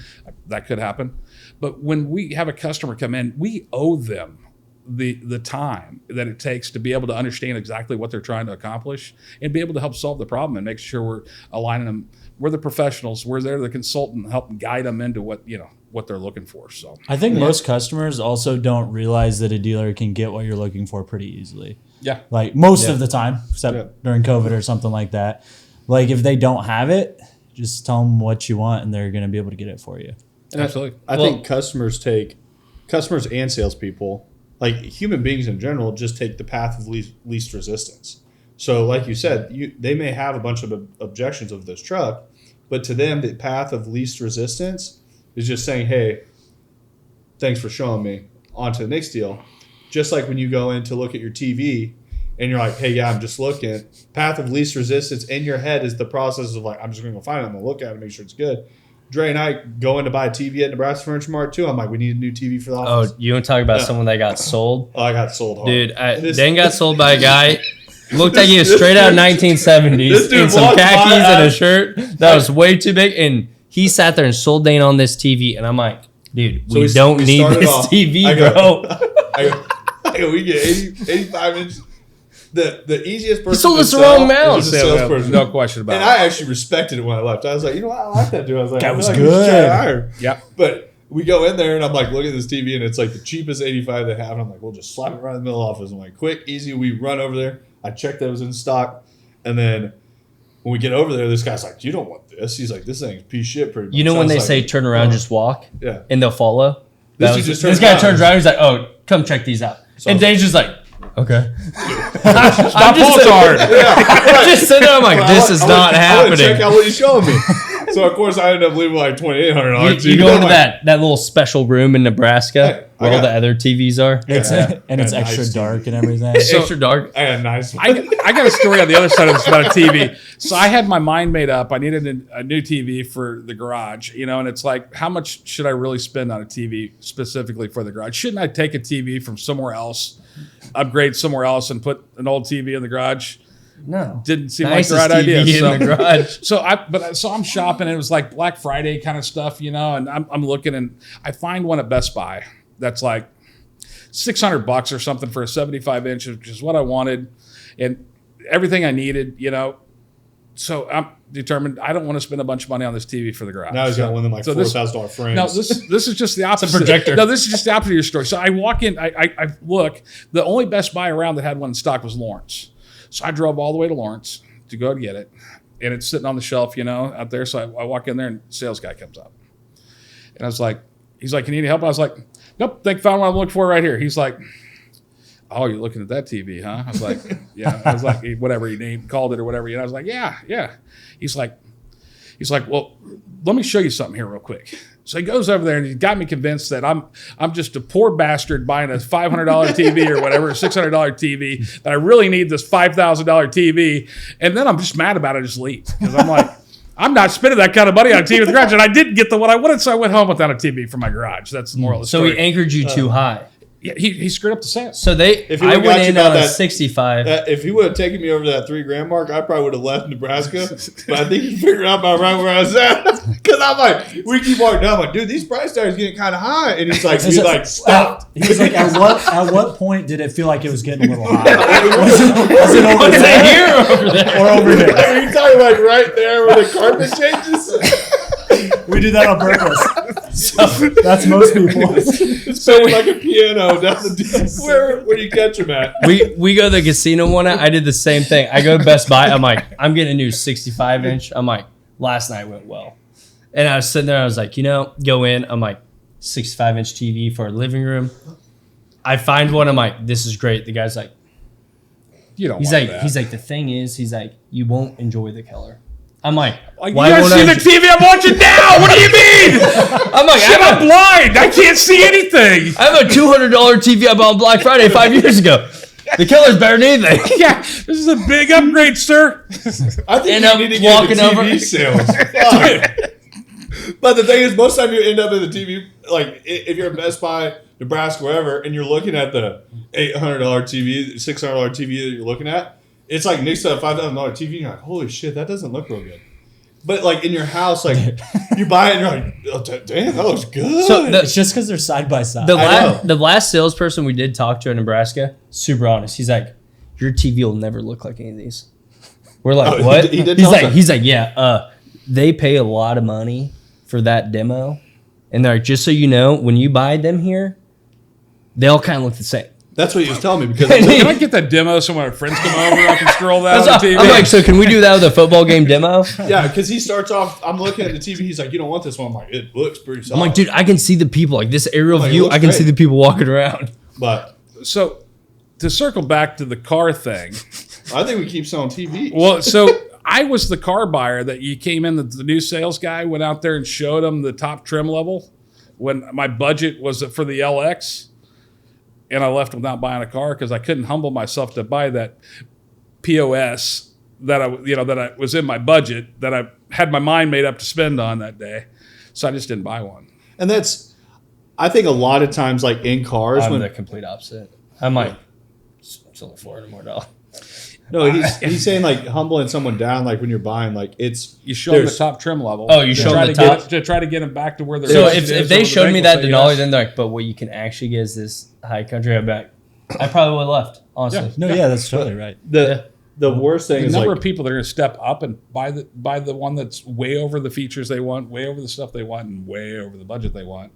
That could happen. But when we have a customer come in, we owe them the time that it takes to be able to understand exactly what they're trying to accomplish and be able to help solve the problem and make sure we're aligning them. We're the professionals. We're there, the consultant, help guide them into what they're looking for. So I think most customers also don't realize that a dealer can get what you're looking for pretty easily. Yeah. Like most of the time, except during COVID or something like that. Like if they don't have it, just tell them what you want and they're going to be able to get it for you. Absolutely. I think customers and salespeople, like human beings in general, just take the path of least resistance. So like you said, they may have a bunch of objections of this truck, but to them, the path of least resistance is just saying, hey, thanks for showing me, on to the next deal. Just like when you go in to look at your TV and you're like, hey, yeah, I'm just looking. Path of least resistance in your head is the process of like, I'm just going to go find it. I'm going to look at it, make sure it's good. Dre and I go in to buy a TV at Nebraska Furniture Mart too. I'm like, we need a new TV for the office. Oh, you want to talk about someone that got sold? Oh, I got sold hard. Dude, Dan got sold by a guy. Looked like he was straight out of 1970s in some khakis and a shirt that was way too big. And he sat there and sold Dane on this TV. And I'm like, dude, we don't need this TV, bro. I go, we get 85 inches. The easiest person he sold to us the sell wrong mouse. is a salesperson. No question about it. And I actually respected it when I left. I was like, I like that dude. I was like, that was like good. Yeah. But we go in there and I'm like, look at this TV and it's like the cheapest 85 they have. And I'm like, we'll just slap it right in the middle of the office. I'm like, quick, easy. We run over there. I checked that it was in stock. And then when we get over there, this guy's like, you don't want this. He's like, this thing's piece of shit pretty much. You know when they say turn around, just walk? Yeah. And they'll follow? This guy turns around. He's like, oh, come check these out. So and Dane's just like, okay. I'm just hard. Yeah, just sitting there. I'm like, this is not I want to happening. check out what he's showing me. So, of course, I ended up leaving like $2,800. You go into that little special room in Nebraska where all the other TVs are. It's extra nice dark and everything. Extra dark. I had a nice one. I got a story on the other side of this about a TV. So I had my mind made up. I needed a new TV for the garage, and it's like, how much should I really spend on a TV specifically for the garage? Shouldn't I take a TV from somewhere else, upgrade somewhere else, and put an old TV in the garage? No. Didn't seem like the right idea. In the garage. So I'm shopping, and it was like Black Friday kind of stuff, and I'm looking, and I find one at Best Buy that's like $600 or something for a 75-inch, which is what I wanted, and everything I needed, So I'm determined I don't want to spend a bunch of money on this TV for the garage. Now he's got one of them like $4,000 frames. No, this is just the opposite. It's a projector. No, this is just the opposite of your story. So I walk in, I look. The only Best Buy around that had one in stock was Lawrence. So I drove all the way to Lawrence to go get it, and it's sitting on the shelf, out there. So I walk in there, and the sales guy comes up, and I was like, he's like, "Can you need help?" I was like, "Nope, think found what I'm looking for right here." He's like, "Oh, you're looking at that TV, huh?" I was like, "Yeah." I was like, whatever he called it or whatever. I was like, "Yeah." He's like, "Well, let me show you something here real quick." So he goes over there and he got me convinced that I'm just a poor bastard buying a $500 TV or whatever, a $600 TV, that I really need this $5,000 TV. And then I'm just mad about it, just leave. Because I'm like, I'm not spending that kind of money on a TV in the garage. And I didn't get what I wanted, so I went home without a TV for my garage. That's the moral of the story. So he anchored you too high. Yeah, he screwed up the sales. So I went in on a 65. If he would have taken me over to that $3,000 mark, I probably would have left Nebraska. But I think he figured out about right where I was at. Because I'm like, we keep walking down. I'm like, dude, these price tags getting kind of high. And he's like, stopped. He's like, at what point did it feel like it was getting a little high? was it over there? Here or over there? Or over here? Are you talking like right there where the carpet changes? We do that on purpose. So, that's most people. It's playing like a piano down the desk. Where do you catch him at? We go to the casino one night. I did the same thing. I go to Best Buy. I'm like, I'm getting a new 65-inch. I'm like, last night went well. And I was sitting there. I was like, go in. I'm like, 65-inch TV for a living room. I find one. I'm like, this is great. The guy's like, You don't He's want like, that. the thing is, he's like, you won't enjoy the color. I'm like, you why guys won't see I? the TV I'm watching now? What do you mean? I'm like, Shit, I'm blind. I can't see anything. I have a $200 TV I bought on Black Friday 5 years ago. The color's better than anything. Yeah, this is a big upgrade, sir. I think End you up need to get walking the TV over- sales. Fuck. But the thing is, most of the time you end up in the TV, like if you're at Best Buy, Nebraska, wherever, and you're looking at the $800 TV, $600 TV that you're looking at, it's like next to a $5,000 TV, and you're like, holy shit, that doesn't look real good. But like in your house, like you buy it and you're like, oh, damn, that looks good. So It's just because they're side by side. the last salesperson we did talk to in Nebraska, super honest. He's like, your TV will never look like any of these. We're like, Oh, what? he did tell us that. He's like, yeah. They pay a lot of money for that demo, and they're like, just so you know, when you buy them here, they all kind of look the same. That's what he was telling me because Can I get that demo so when our friends come over, I can scroll that on the TV? I'm like, so can we do that with a football game demo? yeah, because he starts off. I'm looking at the TV. He's like, you don't want this one. I'm like, it looks pretty solid. I'm like, dude, I can see the people. Like this aerial Like, it view, looks I can great. see the people walking around. But So to circle back to the car thing, I think we keep selling TVs. well, so I was the car buyer that you came in, the new sales guy went out there and showed him the top trim level when my budget was for the LX. And I left without buying a car because I couldn't humble myself to buy that POS that I was in my budget that I had my mind made up to spend on that day. So I just didn't buy one. And that's, I think a lot of times, like in cars, I'm when the complete opposite. I'm like, it's only $400 more. no, he's saying like humbling someone down, like when you're buying, like it's You show them the there's- top trim level. Oh, you show Try them to the get top? it- to try to get them back to where they're. So if they showed me that Denali, then they're like, but what you can actually get is this high country. I'd be like, I probably would have left, honestly. No, yeah, that's totally right. the worst thing the is number like of people that are going to step up and buy the one that's way over the features they want, way over the stuff they want, and way over the budget they want.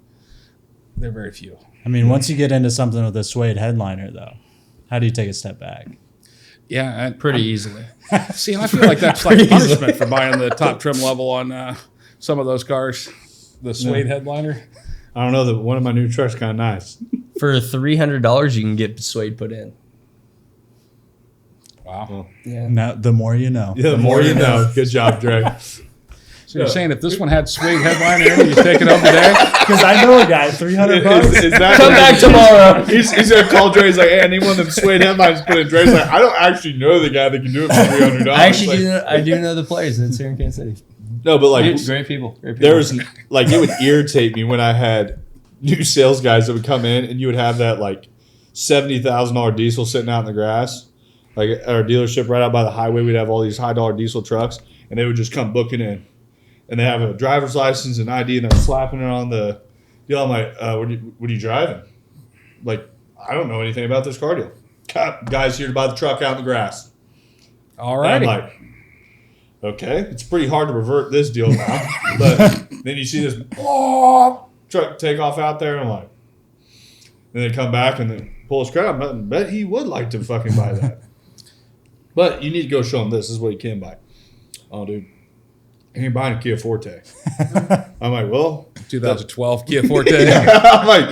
They're very few. I mean, once you get into something with a suede headliner, though, how do you take a step back? Yeah, and Pretty easily. see, and I feel like that's like punishment for buying the top trim level on some of those cars. The suede headliner. I don't know that one of my new trucks kind of nice. For $300, you can get suede put in. Wow. Yeah. Now, the more you know. Yeah, the more you know. Good job, Drake. So you're saying if this one had suede headliner in it, you take it home today? Because I know a guy, $300. Is that Come back tomorrow. He's gonna call Dre. He's like, "Hey, I need one of them suede headlines put in." Dre's like, "I don't actually know the guy that can do it for $300." I actually do know the players that's here in Kansas City. No, but like Great people. there was like it would irritate me when I had new sales guys that would come in and you would have that like $70,000 diesel sitting out in the grass, like at our dealership right out by the highway. We'd have all these $high diesel trucks, and they would just come booking in, and they have a driver's license and ID, and they're slapping it on the deal. I'm like, what are you driving? Like, I don't know anything about this car deal. Guys here to buy the truck out in the grass. All And I'm right. like, okay, it's pretty hard to revert this deal now. But then you see this truck take off out there, and I'm like, then they come back and then pull his credit. I bet he would like to fucking buy that. But you need to go show him this. This is what he can buy. Oh, dude, he ain't buying a Kia Forte. I'm like, well, 2012 Kia Forte. I'm like,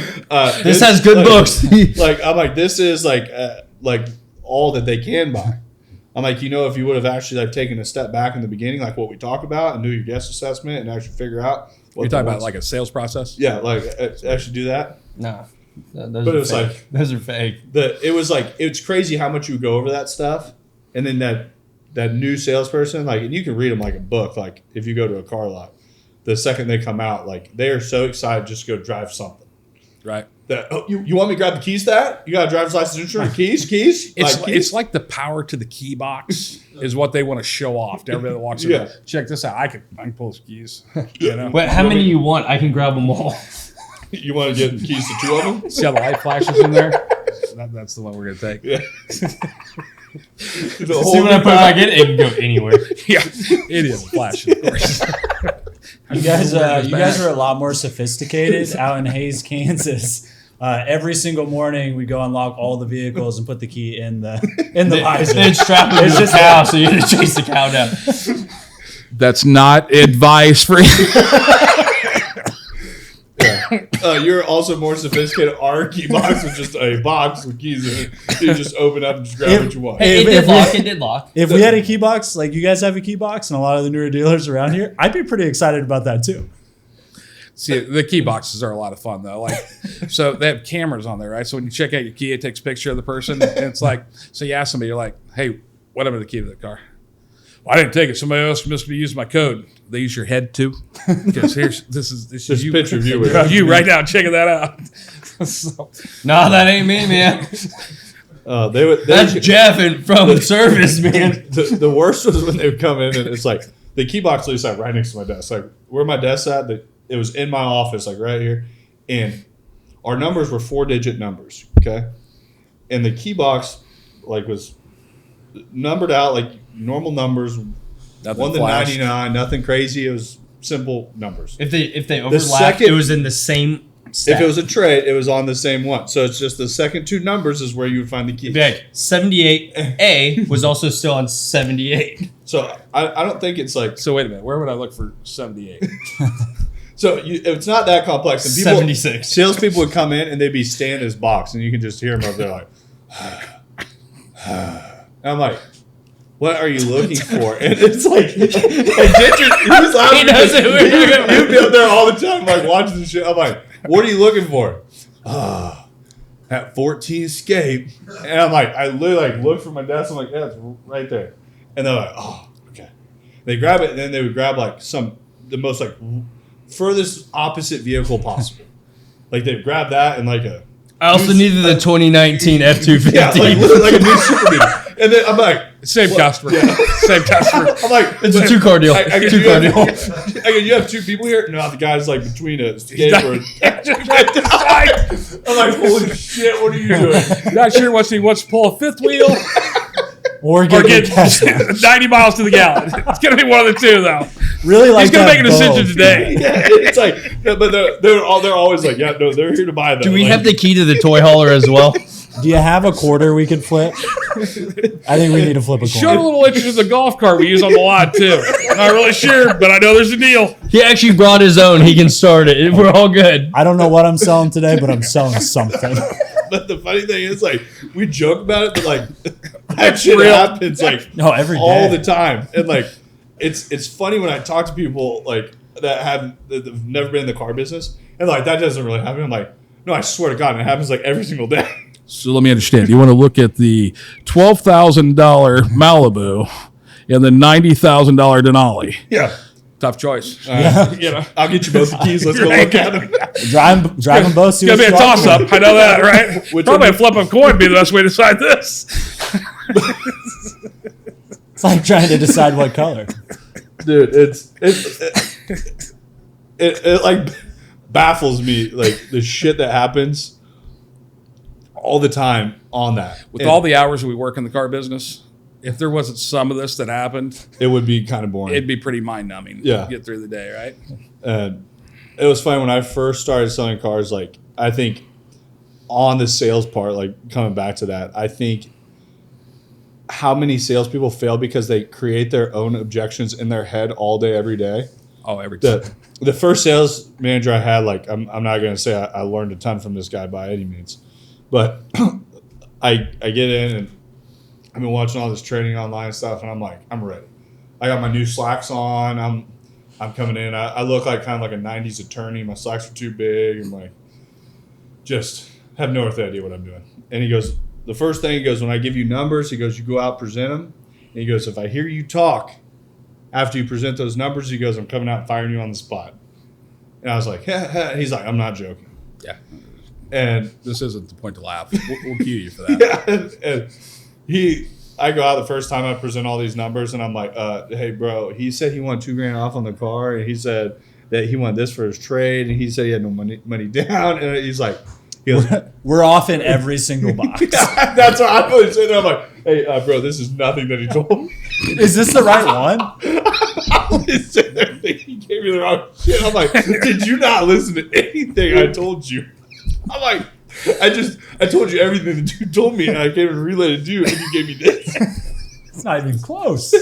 This has good like, books. Like, I'm like, this is like all that they can buy. I'm like, if you would have actually like taken a step back in the beginning, like what we talk about, and do your guest assessment and actually figure out what You're the talking about ones- like a sales process? yeah, like actually do that. No. Those But are it was fake. like- those are fake. It's crazy how much you go over that stuff, and then that new salesperson, like, and you can read them like a book. Like if you go to a car lot, the second they come out, like they are so excited just to go drive something. Right. That you want me to grab the keys? That you got a driver's license, insurance, keys. It's like the power to the key box is what they want to show off to everybody that walks in. Yeah. Check this out. I can pull his keys. You know? Wait, how many you want? I can grab them all. You want to get the keys to two of them? See how the light flashes in there? That's the one we're gonna take. Yeah. See when I put it back in, it can go anywhere. Yeah, it is flashing, of course. You guys are a lot more sophisticated out in Hayes, Kansas. Every single morning, we go unlock all the vehicles and put the key in the visor. It's strapped to the cow, so you have to chase the cow down. That's not advice for. You're also more sophisticated. Our key box was just a box with keys in it. You just open up and just grab what you want. It did lock. If we had a key box, like you guys have a key box and a lot of the newer dealers around here, I'd be pretty excited about that too. See, the key boxes are a lot of fun though. Like, so they have cameras on there, right? So when you check out your key, it takes a picture of the person, and it's like, so you ask somebody, you're like, "Hey, what happened to the key to the car?" Well, I didn't take it. Somebody else must be using my code. They use your head too, because this is you. Picture of you. You right now checking that out. So, No, that ain't me, man. That's Jeff from service, man. The worst was when they would come in and it's like the key box literally sat right next to my desk. Like where my desk sat, it was in my office, like right here, and our numbers were 4-digit numbers. Okay, and the key box like was numbered out like normal numbers, nothing 1 to flashed. 99, nothing crazy. It was simple numbers. If they overlapped, it was in the same stack. If it was a trade, it was on the same one. So it's just the second 2 numbers is where you would find the keys. Like 78A was also still on 78. So I don't think it's like So wait a minute, where would I look for 78? so. It's not that complex. And people, 76. Salespeople would come in and they'd be staying in this box, and you can just hear them up there like. And I'm like, what are you looking for? And it's like Ginger, he knows it. He'd be up there all the time, like watching the shit. I'm like, what are you looking for? That 14 escape. And I'm like, I literally like look for my desk. I'm like, yeah, it's right there. And they're like, oh, okay. They grab it, and then they would grab like the most like furthest opposite vehicle possible. Like they'd grab that and like a. I also needed the 2019 F-250. Yeah, like literally like a new Super Duty. And then I'm like, Same customer. Yeah. Same customer. I'm like, It's a 2-car deal. I go, 2-car deal. I go, you have 2 people here? No, the guy's like between a escape or I'm like, holy shit, what are you doing? Not sure he wants to pull a 5th wheel Or or get get 90 miles to the gallon. It's going to be one of the two, though. really like He's going to that make a decision both. today. Yeah, it's like, but they're always like, yeah, no, they're here to buy them. Do we like, have the key to the toy hauler as well? Do you have a quarter we could flip? I think we need to flip a Showed a coin. little interest in the golf cart we use on the lot, too. Not really sure, but I know there's a deal. He actually brought his own. He can start it. We're all good. I don't know what I'm selling today, but I'm selling something. But the funny thing is, like, we joke about it, but like that shit real. happens like No, every day. all the time. And like it's funny when I talk to people like that have never been in the car business, and like that doesn't really happen. I'm like, no, I swear to God, it happens like every single day. So let me understand. You want to look at the $12,000 Malibu and the $90,000 Denali. Yeah. Tough choice. You know, I'll get you both the keys. Let's go look at them. Drive them both. See It's going to be a what's wrong. toss-up. I know that, right? Which Probably one? a flip of coin would be the best way to decide this. It's like trying to decide what color. Dude, it like baffles me, like the shit that happens all the time on that. With all the hours we work in the car business, if there wasn't some of this that happened, it would be kind of boring. it'd be pretty mind-numbing Yeah. to get through the day, right? And it was funny when I first started selling cars. Like, I think on the sales part, like coming back to that, I think how many salespeople fail because they create their own objections in their head all day, every day. Oh, every time. The first sales manager I had, like, I'm not going to say I learned a ton from this guy by any means, but I get in and I've been watching all this training online stuff, and I'm like, I'm ready. I got my new slacks on. I'm coming in. I look like kind of like a 90s attorney. My slacks are too big. I'm like, just have no idea what I'm doing. And he goes, the first thing he goes, when I give you numbers, he goes, you go out, present them. And he goes, if I hear you talk after you present those numbers, he goes, I'm coming out and firing you on the spot. And I was like, he's like, I'm not joking. Yeah. And This isn't the point to laugh. We'll cue you for that. yeah, and I go out the first time I present all these numbers, and I'm like, hey, bro, he said he wanted $2,000 off on the car, and he said that he wanted this for his trade, and he said he had no money down, and he's like, he goes, We're off in every single box. yeah, that's what I'm really saying. I'm like, hey, bro, this is nothing that he told me. Is this the right one? I was sitting there thinking he gave me the wrong shit. I'm like, did you not listen to anything I told you? I'm like, I told you everything that you told me, and I came and relayed it to you, and you gave me this. It's not even close.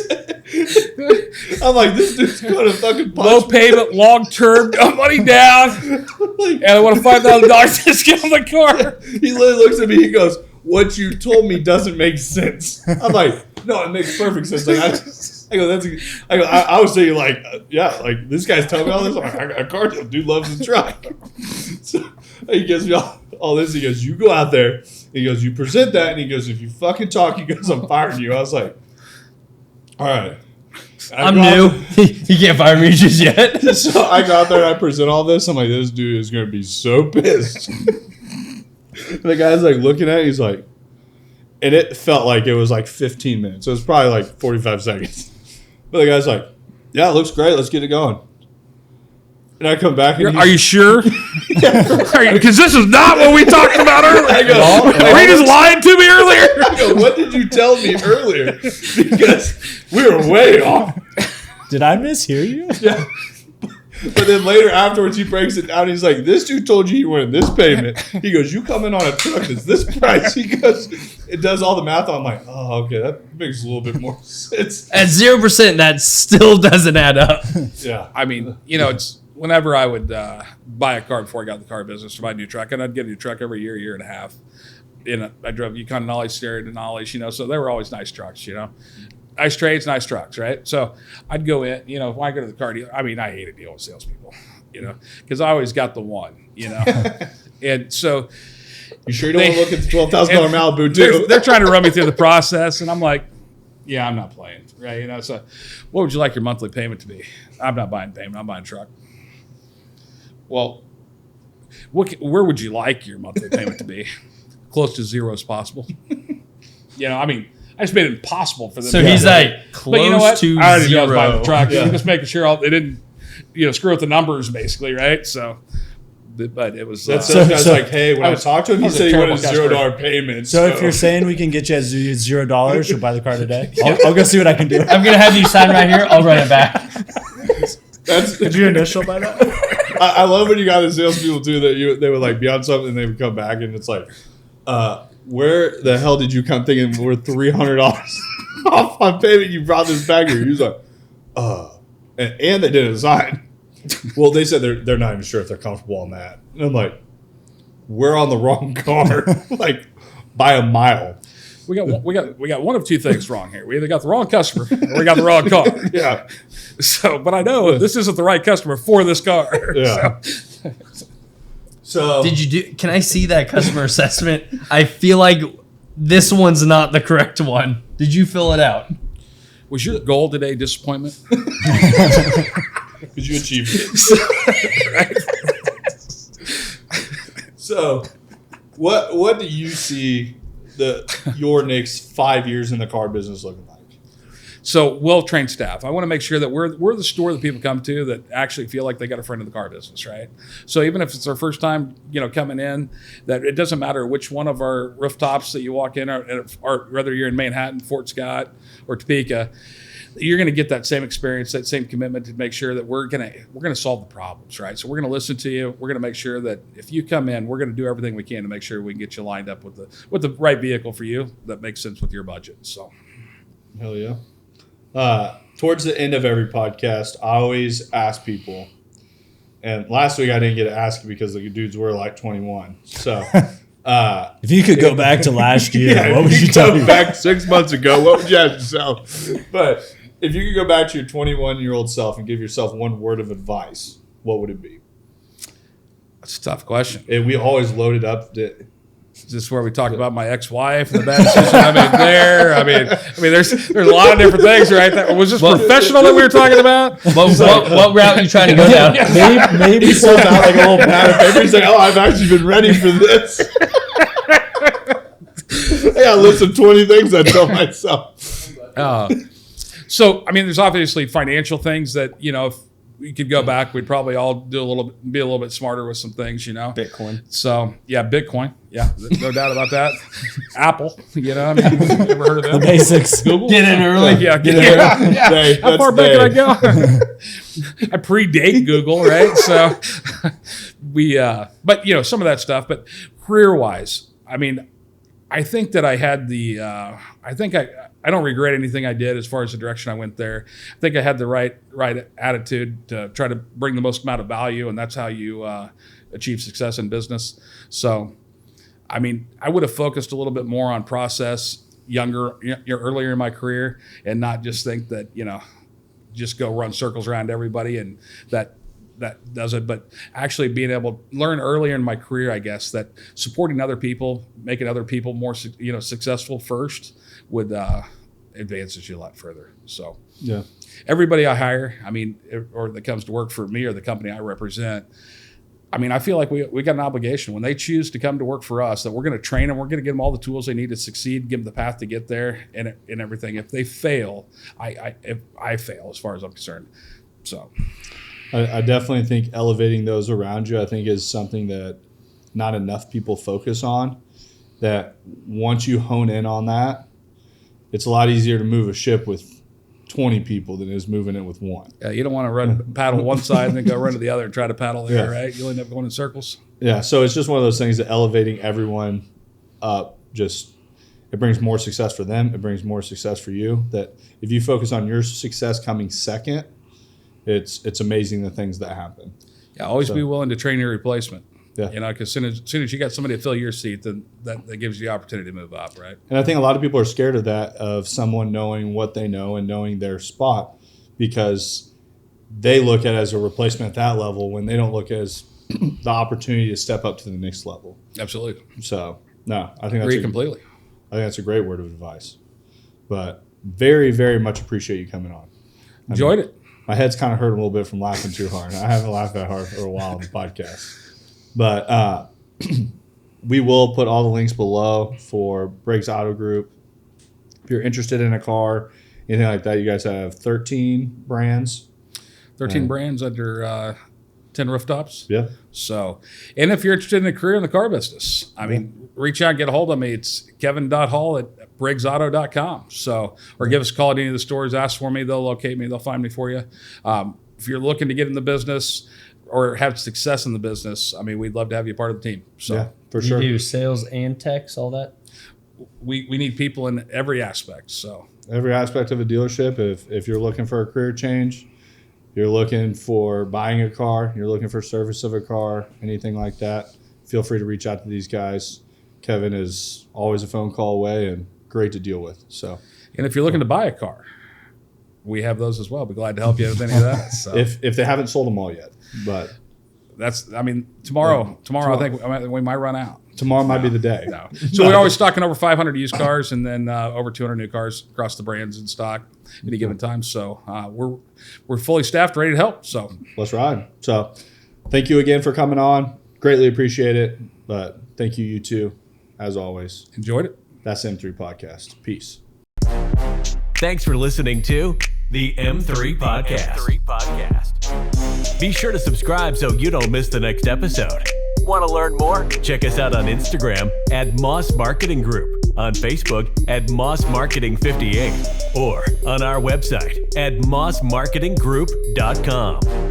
I'm like, this dude's going to fucking punch Low payment, long term, no money down, and I want a $5,000 discount on the car. He literally looks at me. He goes, "What you told me doesn't make sense." I'm like, "No, it makes perfect sense." Like I was thinking like, yeah, like this guy's telling me all this. I'm like, I got a car deal. Dude loves his truck. So he gives me all this. He goes, "You go out there." He goes, "You present that," and he goes, "If you fucking talk," he goes, "I'm firing you." I was like, "All right." I'm new. He can't fire me just yet. So I go out there and I present all this. I'm like, this dude is going to be so pissed. The guy's like looking at it. He's like, and it felt like it was like 15 minutes. So it was probably like 45 seconds. But the guy's like, yeah, it looks great. Let's get it going. And I come back and Are you sure? Because this is not what we talked about earlier. I go, Were you just lying to me earlier? I go, what did you tell me earlier? Because we were way off. Did I mishear you? Yeah. But then later afterwards, he breaks it down. He's like, this dude told you wanted this payment. He goes, you come in on a truck that's this price. He goes, it does all the math. I'm like, oh, okay, that makes a little bit more sense. At 0%, that still doesn't add up. Yeah. I mean, it's whenever I would buy a car before I got in the car business to buy a new truck, and I'd get a new truck every year and a half. And I drove Yukon Denali, Stereo Denali, so they were always nice trucks, Nice trades, nice trucks, right? So I'd go in, when I go to the car dealer, I mean, I hate dealing with salespeople, because I always got the one, And so. You sure you don't want to look at the $12,000 Malibu, too? They're trying to run me through the process, and I'm like, yeah, I'm not playing, right? So what would you like your monthly payment to be? I'm not buying payment, I'm buying truck. Well, where would you like your monthly payment to be? Close to zero as possible. I mean, I just made it impossible for them. So he's like close to I already know I was zero. buying the truck. Yeah. I'm just making sure they didn't, screw with the numbers, basically, right? So, but it was. That sales guy's like, hey, when I talked to him, he said he wanted a $0 payment. So if you're saying we can get you at $0 or buy the car today, I'll go see what I can do. I'm going to have you sign right here. I'll run it back. Did you initial by that? I love when you got the salespeople too that they would like be on something and they would come back and it's like, where the hell did you come thinking we're $300 off on payment? You brought this back here. He was like, and they didn't sign. Well, they said they're not even sure if they're comfortable on that. And I'm like, we're on the wrong car, like by a mile. We got one of two things wrong here. We either got the wrong customer or we got the wrong car. Yeah. So, but I know this isn't the right customer for this car. Yeah. So Did you do? Can I see that customer assessment? I feel like this one's not the correct one. Did you fill it out? Was your goal today disappointment? Because you achieved it. So, what do you see your next 5 years in the car business looking like? So well-trained staff. I want to make sure that we're the store that people come to that actually feel like they got a friend in the car business, right? So even if it's their first time, coming in, that it doesn't matter which one of our rooftops that you walk in, or whether you're in Manhattan, Fort Scott, or Topeka, you're going to get that same experience, that same commitment to make sure that we're going to solve the problems, right? So we're going to listen to you. We're going to make sure that if you come in, we're going to do everything we can to make sure we can get you lined up with the right vehicle for you that makes sense with your budget. So, hell yeah. Towards the end of every podcast, I always ask people, and last week I didn't get to ask because the dudes were like 21. So, if you could go back to last year, yeah, what would you tell me? Back 6 months ago, what would you have to yourself? But if you could go back to your 21-year-old self and give yourself one word of advice, what would it be? that's a tough question. And we always loaded up to. Is this where we talk about my ex-wife and the bad decision I made there? I mean, there's a lot of different things, right? Was this professional that we were talking about? What route are you trying to go down? Maybe He pulls out like a little pad of paper. He's like, "Oh, I've actually been ready for this." I got a list of 20 things I tell myself. So, I mean, there's obviously financial things that, if we could go back, we'd probably all be a little bit smarter with some things, Bitcoin. So, yeah, Bitcoin. Yeah, no doubt about that. Apple, I mean, ever heard of that? the basics. Google. Get in early. Yeah, Get in early. yeah. Day, How far that's back day. can I go? I predate Google, right? So but some of that stuff. But career-wise, I mean, I think that I had I don't regret anything I did as far as the direction I went there. I think I had the right attitude to try to bring the most amount of value, and that's how you achieve success in business. So, I mean, I would have focused a little bit more on process earlier in my career, and not just think that, just go run circles around everybody and that does it. But actually being able to learn earlier in my career, I guess, that supporting other people, making other people more, successful first would advances you a lot further. So yeah, everybody I hire, or that comes to work for me or the company I represent, I feel like we got an obligation when they choose to come to work for us, that we're going to train them. We're going to give them all the tools they need to succeed, give them the path to get there and everything. If they fail, if I fail as far as I'm concerned. So I definitely think elevating those around you, I think, is something that not enough people focus on. That once you hone in on that, it's a lot easier to move a ship with 20 people than it is moving it with one. Yeah, you don't want to paddle one side and then go run to the other and try to paddle there, right? You'll end up going in circles. Yeah, so it's just one of those things that elevating everyone up, it brings more success for them. It brings more success for you. That if you focus on your success coming second, it's amazing the things that happen. Yeah, always be willing to train your replacement. Yeah. Because as soon as you got somebody to fill your seat, then that gives you the opportunity to move up, right? And I think a lot of people are scared of that, of someone knowing what they know and knowing their spot, because they look at it as a replacement at that level when they don't look as the opportunity to step up to the next level. Absolutely. So, no, I think completely. I think that's a great word of advice. But very, very much appreciate you coming on. Enjoyed it. My head's kind of hurt a little bit from laughing too hard. I haven't laughed that hard for a while on the podcast. But we will put all the links below for Briggs Auto Group. If you're interested in a car, anything like that, you guys have 13 brands. 13 brands under 10 rooftops. Yeah. So, and if you're interested in a career in the car business, reach out, get a hold of me. It's kevin.hall@briggsauto.com. So, or give us a call at any of the stores, ask for me. They'll locate me. They'll find me for you. If you're looking to get in the business or have success in the business, we'd love to have you part of the team. So, yeah, for sure. You do sales and techs, all that? We need people in every aspect. So every aspect of a dealership. If you're looking for a career change, you're looking for buying a car, you're looking for service of a car, anything like that, feel free to reach out to these guys. Kevin is always a phone call away and great to deal with. So, and if you're looking to buy a car, we have those as well. Be glad to help you with any of that. So. if they haven't sold them all yet, but that's tomorrow. I think we might run out. Tomorrow might be the day. No. So we're always stocking over 500 used cars and then over 200 new cars across the brands in stock at any given time. So we're fully staffed, ready to help. So let's ride. So thank you again for coming on. Greatly appreciate it. But thank you too, as always. Enjoyed it. That's M3 Podcast. Peace. Thanks for listening to the M3 Podcast. Be sure to subscribe so you don't miss the next episode. Want to learn more? Check us out on Instagram at Moss Marketing Group, on Facebook at Moss Marketing 58, or on our website at mossmarketinggroup.com.